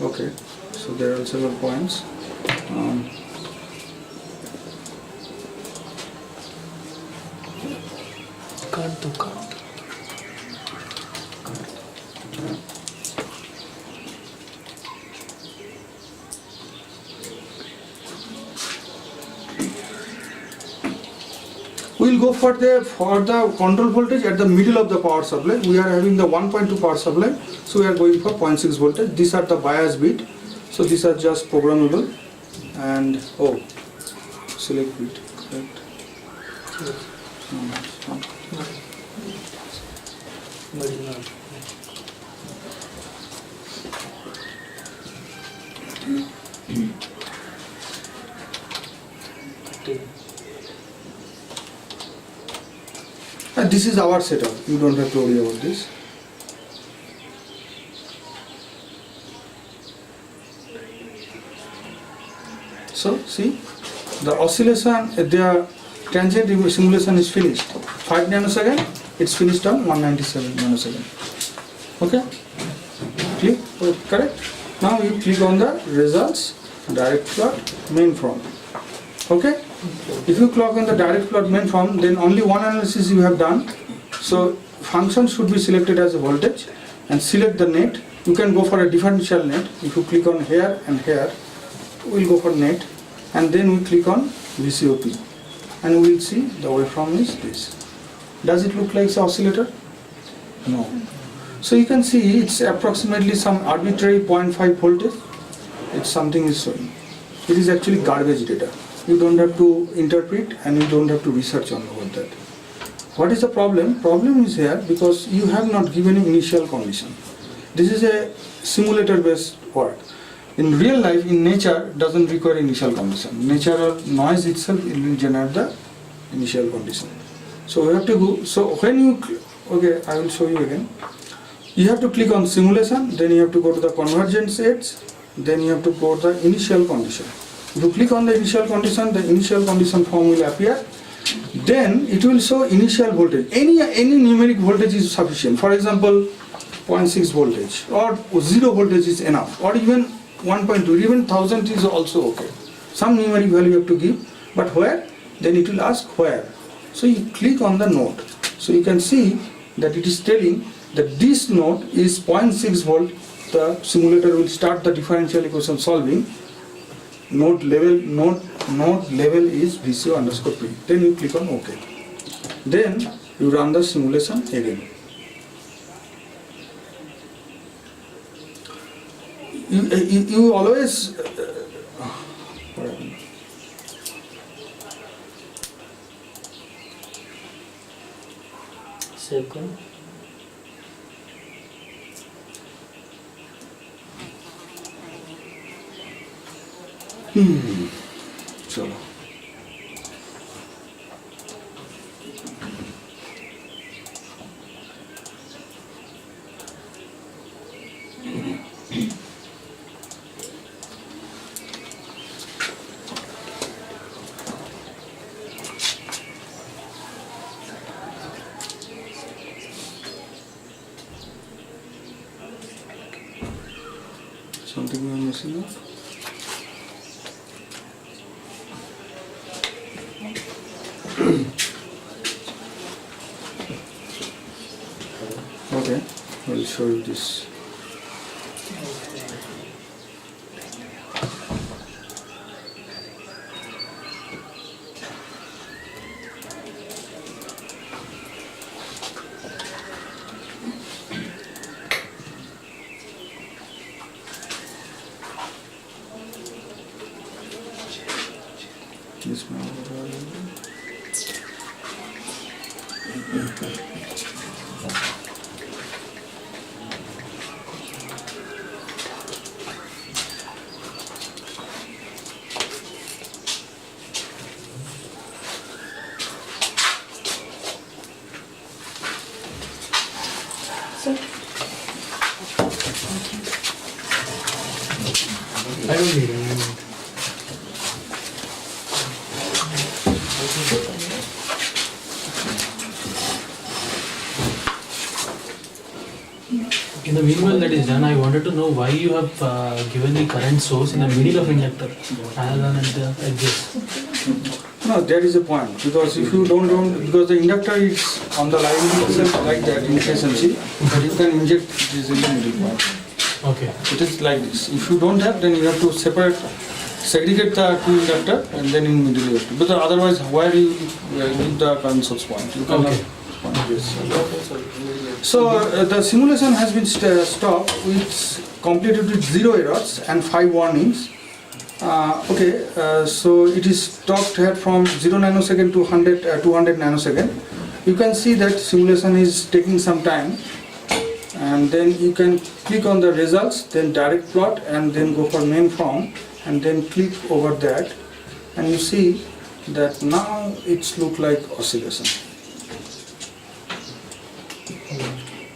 Okay, so there are several points. We will go for the control voltage at the middle of the power supply. We are having the 1.2 power supply, so we are going for 0.6 voltage. These are the bias bit, so these are just programmable. And select bit, correct. And this is our setup. You don't have to worry about this. So see, the oscillation, the transient simulation is finished. 5 nanosecond, it's finished on 197 nanosecond. Okay? Click, correct? Now you click on the results, direct plot, main form. Okay? If you click on the direct plot main form, then only one analysis you have done. So function should be selected as a voltage and select the net. You can go for a differential net. If you click on here and here, we'll go for net, and then we click on VCOP, and we'll see the waveform is this. Does it look like an oscillator? No. So you can see it's approximately some arbitrary 0.5 voltage. It's something is showing. It is actually garbage data. You don't have to interpret and you don't have to research on about that. What is the problem? Problem is here because you have not given an initial condition. This is a simulator based work. In real life, in nature, doesn't require initial condition. Natural noise itself will generate the initial condition. So we have to go, so when you, okay, I will show you again. You have to click on simulation, then you have to go to the convergence edge, then you have to go to the initial condition. If you click on the initial condition form will appear. Then it will show initial voltage. Any numeric voltage is sufficient. For example, 0.6 voltage or 0 voltage is enough, or even 1.2, even 1000 is also okay. Some numeric value you have to give, but where? Then it will ask where. So you click on the node. So you can see that it is telling that this node is 0.6 volt. The simulator will start the differential equation solving. Node level is VCO underscore P. Then you click on OK. Then you run the simulation again. You always Second. Chalo. Something we are missing out? show you this. This one. I don't need it. In the meanwhile that is done, I wanted to know why you have given the current source in the middle of inductor rather than at the edges. No, that is the point, because if you don't, because the inductor is on the line itself like that in SMC, but you can inject this in the middle point. Okay. It is like this. If you don't have, then you have to segregate the two inductor and then in middle you have to. Because otherwise, where you leave the current source point? You cannot. Okay. So the simulation has been stopped with completed with 0 errors and 5 warnings. So it is stopped here from 0 nanosecond to 200 nanosecond. You can see that simulation is taking some time, and then you can click on the results, then direct plot, and then go for main form, and then click over that, and you see that now it's look like oscillation.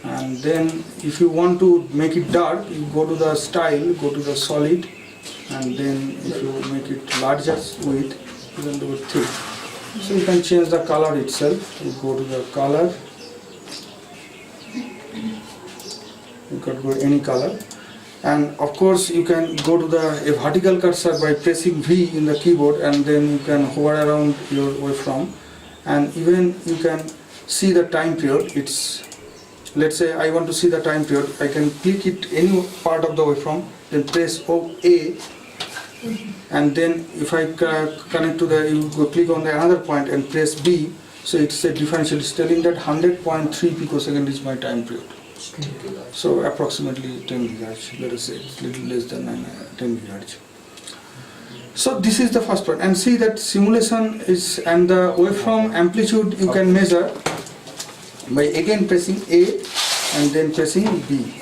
And then if you want to make it dark, you go to the style, go to the solid, and then if you make it larger width, you can do it thick. So you can change the color itself. You go to the color, you can go any color, and of course you can go to a vertical cursor by pressing V in the keyboard, and then you can hover around your waveform, and even you can see the time period. It's, let's say I want to see the time period, I can click it any part of the waveform, then press A, and then if I connect to the, you go click on the another point and press B, so it's a differential. It's telling that 100.3 picosecond is my time period. So approximately 10 gigahertz, let us say it's little less than 10 gigahertz. So this is the first part, and see that simulation is, and the waveform amplitude you can measure by again pressing A and then pressing B.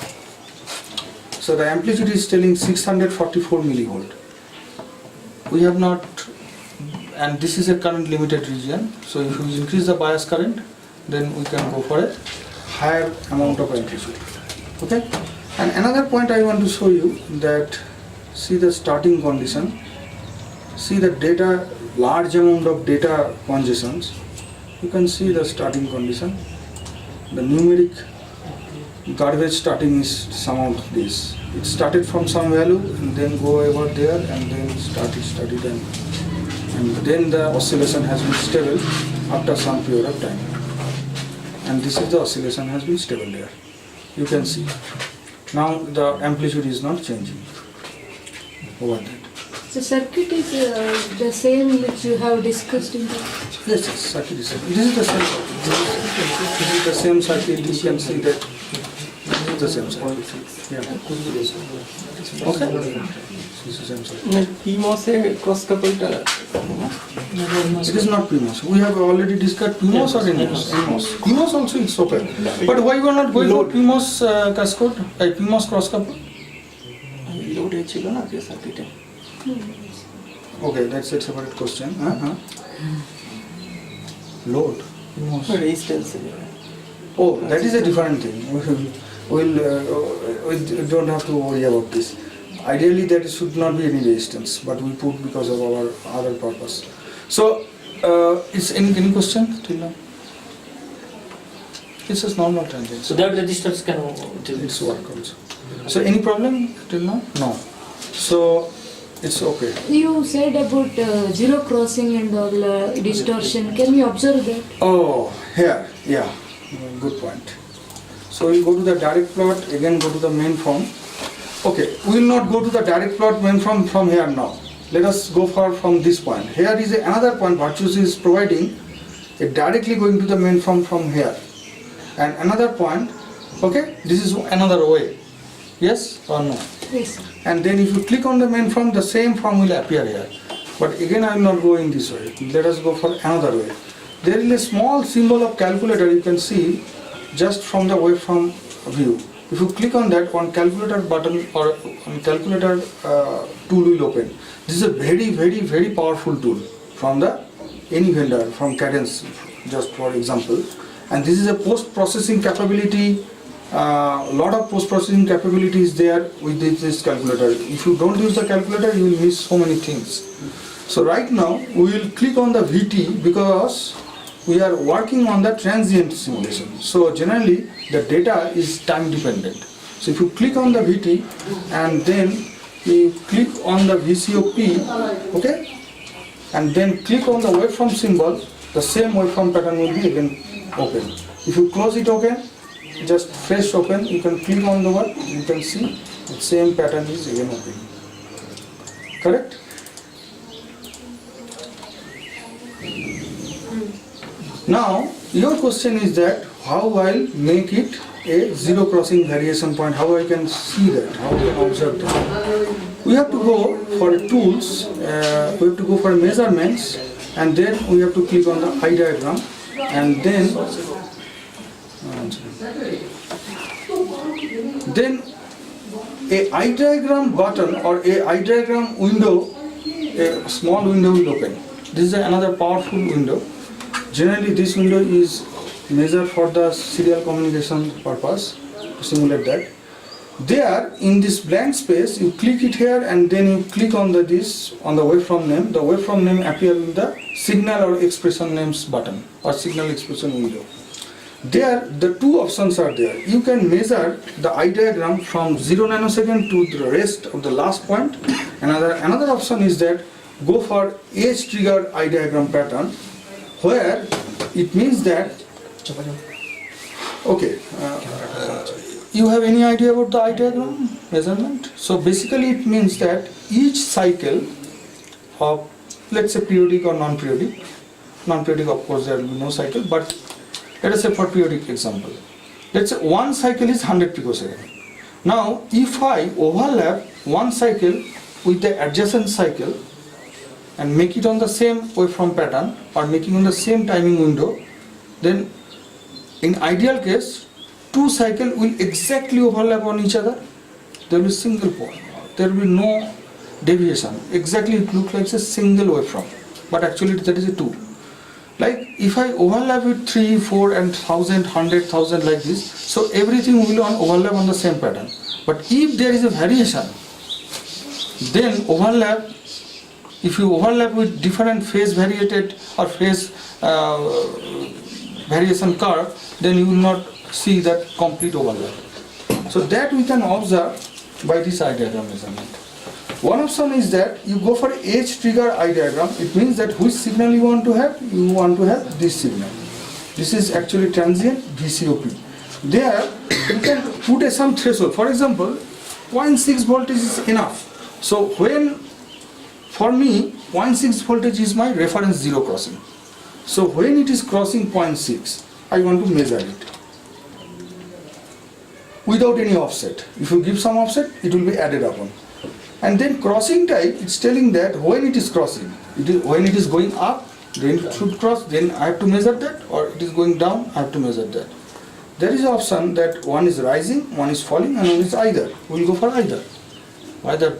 So the amplitude is telling 644 millivolt. We have not, and this is a current limited region, so if we increase the bias current, then we can go for a higher amount of amplitude. Okay? And another point I want to show you that, see the starting condition, see the data, large amount of data congestions. You can see the starting condition. The numeric garbage starting is some of this. It started from some value and then go over there and then started and then the oscillation has been stable after some period of time. And this is the oscillation has been stable there. You can see. Now the amplitude is not changing over that. The circuit is the same which you have discussed in the... Yes, circuit is same. This is the same circuit. This is the same circuit. You can see that this is the same circuit. Yeah. Okay. This is the same circuit. PMOS cross coupled. It is not PMOS. We have already discussed PMOS or NMOS. NMOS. PMOS also is open. But why you are not going for PMOS cascade? PMOS cross couple? Load ছিল না যে সার্কিটে Okay, that's a separate question. Load. Resistance Oh, that is a different thing. We don't have to worry about this. Ideally, there should not be any resistance, but we put because of our other purpose. So, is any question till now? This is normal tangent. So that resistance can do It's work also. So, any problem till now? No. So, it's okay. You said about zero crossing and all distortion. Can we observe that? Oh, here, yeah, good point. So So we'll go to the direct plot, again go to the main form. Okay, we will not go to the direct plot main form from here now. Let us go from this point. Here is another point Virtuoso is providing, it directly going to the main form from here. And another point, okay, this is another way. Yes or no? Yes, sir. And then if you click on the main form, the same form will appear here. But again, I will not go in this way. Let us go for another way. There is a small symbol of calculator you can see just from the waveform view. If you click on that, one calculator button or on calculator tool will open. This is a very powerful tool from the any vendor, from Cadence, just for example. And this is a post-processing capability. Lot of post-processing capability is there with this calculator. If you don't use the calculator, you will miss so many things. So right now we will click on the VT because we are working on the transient simulation. So generally the data is time dependent. So if you click on the VT and then you click on the VCOP, okay, and then click on the waveform symbol, the same waveform pattern will be again open. If you close it again, just fresh open, you can click on the one, you can see the same pattern is again open. Correct? Now your question is that how I'll make it a zero crossing variation point, how I can see that, how I can observe that. We have to go for tools, we have to go for measurements, and then we have to click on the eye diagram, and then a eye diagram button or a eye diagram window, a small window will open. This is another powerful window. Generally this window is measured for the serial communication purpose to simulate that. There in this blank space you click it here and then you click on this on the waveform name. The waveform name appears in the signal or expression names button or signal expression window. There the two options are there. You can measure the eye diagram from 0 nanosecond to the rest of the last point. Another option is that go for edge triggered eye diagram pattern, where it means that, okay, you have any idea about the eye diagram measurement? So basically it means that each cycle of, let's say, periodic or non-periodic, of course there will be no cycle, but let us say for periodic example, let's say one cycle is 100 picosecond. Now if I overlap one cycle with the adjacent cycle and make it on the same waveform pattern or making on the same timing window, then in ideal case two cycles will exactly overlap on each other. There will be single point, there will be no deviation. Exactly it looks like a single waveform, but actually that is a two. Like if I overlap with 3, 4 and 1000, 100,000 like this, so everything will overlap on the same pattern. But if there is a variation, then overlap, if you overlap with different phase variated or phase variation curve, then you will not see that complete overlap. So that we can observe by this eye diagram measurement. One option is that you go for edge trigger eye diagram. It means that which signal you want to have? You want to have this signal. This is actually transient VCOP. There you can put some threshold. For example, 0.6 voltage is enough. So when, for me, 0.6 voltage is my reference zero crossing. So when it is crossing 0.6, I want to measure it without any offset. If you give some offset, it will be added upon. And then crossing type, it's telling that when it is crossing, when it is going up, then it should cross, then I have to measure that, or it is going down, I have to measure that. There is an option that one is rising, one is falling, and one is either. We will go for either. Either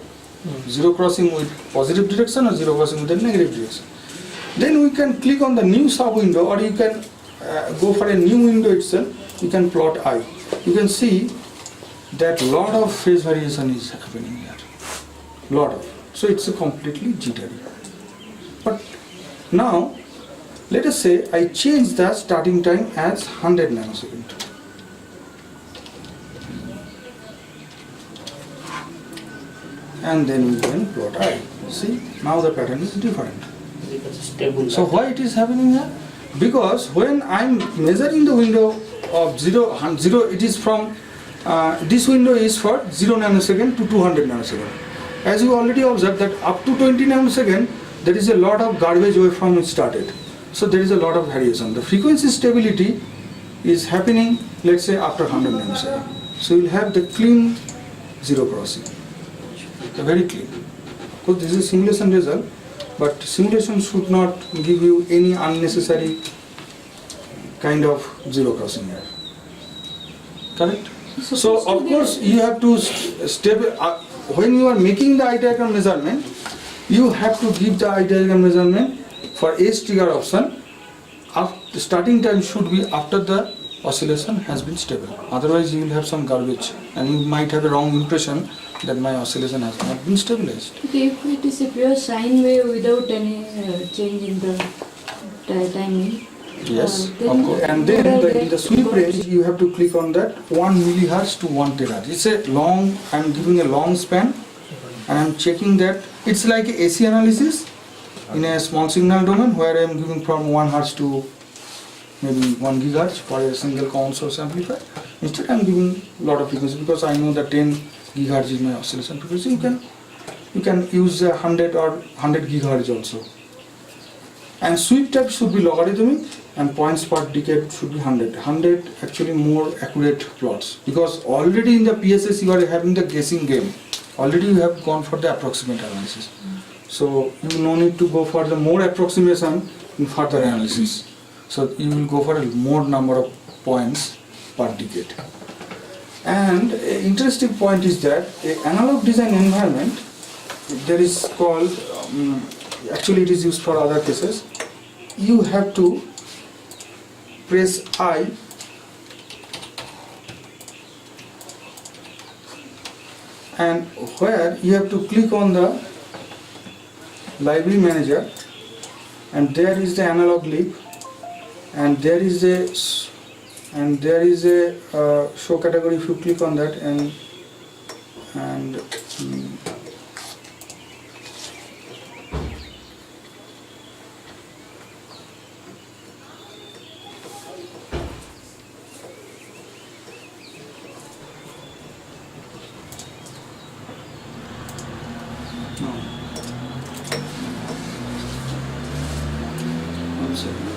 zero crossing with positive direction or zero crossing with the negative direction. Then we can click on the new sub window, or you can go for a new window itself. You can plot I. You can see that lot of phase variation is happening here. Lot of. So it's a completely jittery. But now, let us say I change the starting time as 100 nanosecond. And then we can plot I. See, now the pattern is different. Because stable. So why it is happening here? Because when I'm measuring the window of 0, it is from, this window is for 0 nanosecond to 200 nanosecond. As you already observed that up to 20 nanosecond, there is a lot of garbage waveform is started. So there is a lot of variation. The frequency stability is happening, let's say, after 100 nanosecond. So you will have the clean zero crossing, very clean. Because this is simulation result, but simulation should not give you any unnecessary kind of zero crossing here. Correct? So of course you have to when you are making the eye diagram measurement, you have to give the eye diagram measurement for edge trigger option. The starting time should be after the oscillation has been stable. Otherwise you will have some garbage and you might have a wrong impression that my oscillation has not been stabilized. Okay, if it is a pure sine wave without any change in the timing. Yes, of then course. And then in the sweep range, you have to click on that 1 millihertz to 1 terahertz. It's a long, I'm giving a long span and I'm checking that. It's like AC analysis in a small signal domain where I'm giving from 1 hertz to maybe 1 gigahertz for a single common source amplifier. Instead I'm giving a lot of frequency because I know that 10 gigahertz is my oscillation frequency. You can use 100 or 100 gigahertz also. And sweep type should be logarithmic and points per decade should be 100. 100 actually more accurate plots because already in the PSS you are having the guessing game. Already you have gone for the approximate analysis. So you no need to go for the more approximation in further analysis. So you will go for a more number of points per decade. And an interesting point is that an analog design environment, there is called, actually it is used for other cases. You have to press I and where you have to click on the library manager and there is the analog leaf and there is a show category. If you click on that and one second.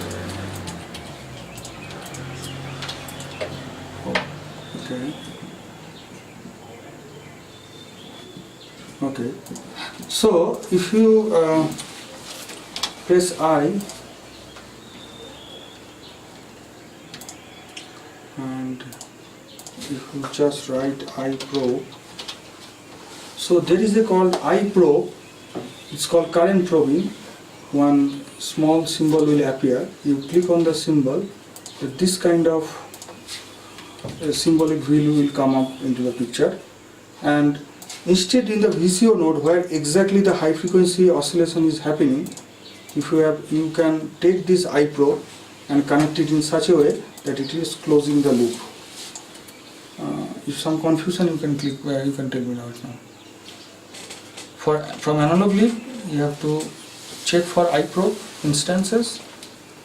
Okay. So if you press I and if you just write I probe, so there is a called I probe. It's called current probing. One small symbol will appear. You click on the symbol. This kind of symbolic value will come up into the picture, and instead in the VCO node where exactly the high frequency oscillation is happening, if you can take this I probe and connect it in such a way that it is closing the loop. If some confusion, you can click where you can tell me right now. From analog leaf, you have to check for I probe instances,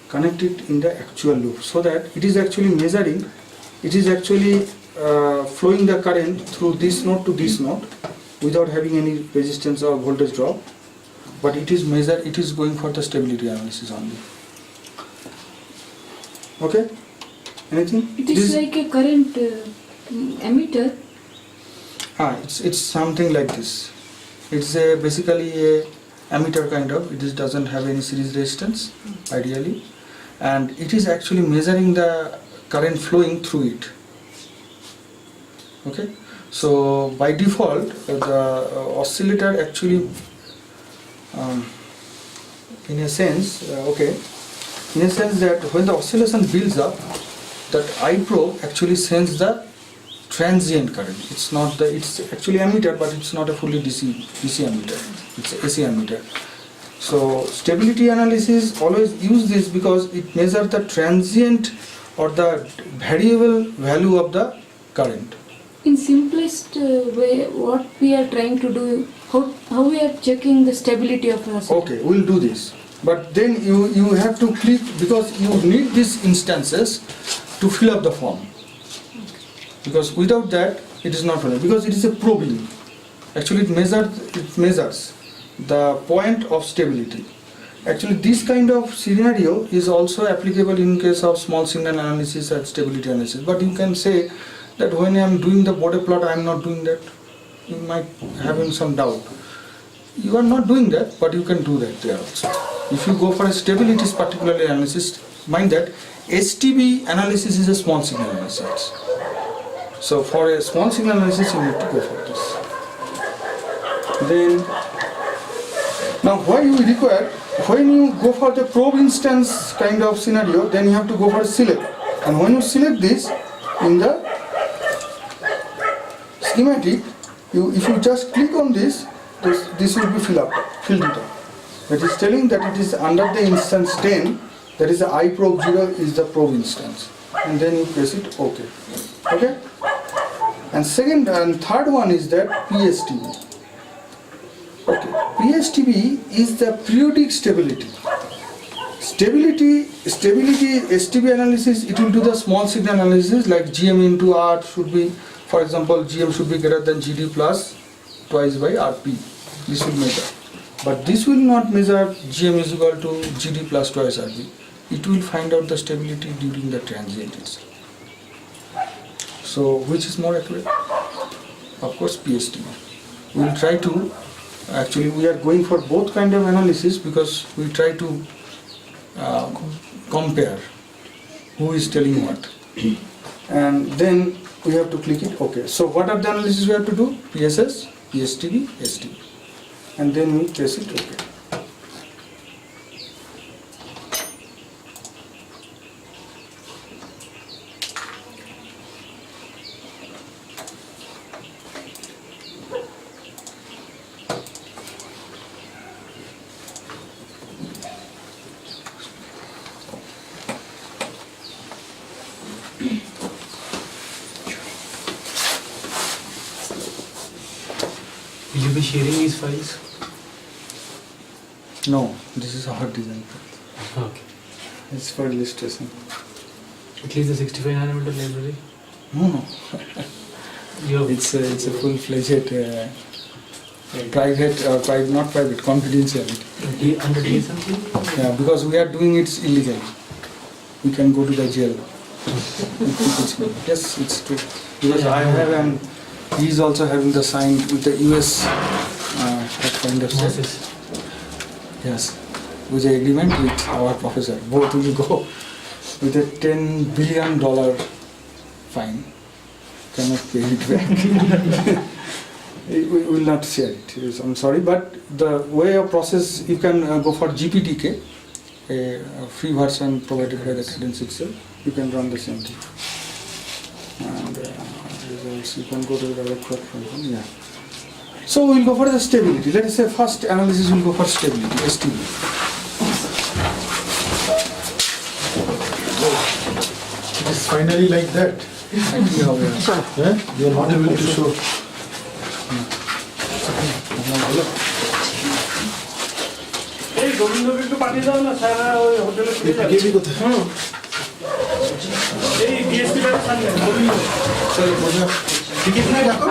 connect it in the actual loop so that it is actually measuring. It is actually flowing the current through this node to this node without having any resistance or voltage drop, but it is measured, it is going for the stability analysis only. Okay? Anything? It is like a current emitter. It's something like this. It's basically a ammeter kind of. It doesn't have any series resistance ideally, and it is actually measuring the current flowing through it. Okay, so by default the oscillator actually in a sense that when the oscillation builds up, that I probe actually sends the transient current. It's actually ammeter, but it's not a fully DC ammeter, it's AC ammeter. So stability analysis always use this because it measures the transient or the variable value of the current. In simplest way, what we are trying to do, how we are checking the stability of the oscillator. Okay, we'll do this. But then you have to click because you need these instances to fill up the form. Because without that, it is not valid. Because it is a probing. Actually, it measures the point of stability. Actually, this kind of scenario is also applicable in case of small signal analysis and stability analysis. But you can say that when I am doing the Bode plot, I am not doing that. You might having some doubt. You are not doing that, but you can do that there also. If you go for a stability particularly analysis, mind that STB analysis is a small signal analysis. So for a small signal analysis, you need to go for this. Then, now why you require, when you go for the probe instance kind of scenario, then you have to go for select. And when you select this in the schematic, if you just click on this will be filled it up. That is telling that it is under the instance 10, that is the I probe 0 is the probe instance. And then you press it OK. Okay? And second and third one is that PSTB. Okay. PSTB is the periodic stability. Stability STB analysis, it will do the small signal analysis like GM into R should be, for example, GM should be greater than GD plus twice by RP. This will measure. But this will not measure GM is equal to GD plus twice RP. It will find out the stability during the transient itself. So which is more accurate? Of course PSTB. We will try to, actually we are going for both kind of analysis because we try to compare who is telling what. And then we have to click it OK. So what are the analysis we have to do? PSS, PSTB, STB. And then we press it OK. Will you be sharing these files? No, this is our design. Okay. It's for illustration. At least the 65 nanometer library? No. It's a full-fledged private, not private, confidentiality. Under DSMC? Yeah, because we are doing it illegal. We can go to the jail. Yes, it's true. Because I have and he is also having the sign with the US that kind of stuff. Yes, with the agreement with our professor. Both will go with a $10 billion fine. Cannot pay it back. We will not share it. Yes, I'm sorry, but the way of process, you can go for GPTK, a free version provided by the Cadence itself. You can run the same thing. And results, you can go to the direct from yeah. So we'll go for the stability. Let us say first analysis will go for stability, STB. It is finally like that. Actually, how we are. You are not able to show. এই গোবিন্দকে একটু পাঠিয়ে দাও না sir ওই হোটেলে ফিরে যাবে কেবি কোথায়? এই বিএসপি টার সামনে গোবিন্দ চল মজা। টিকিট নাই রাখো।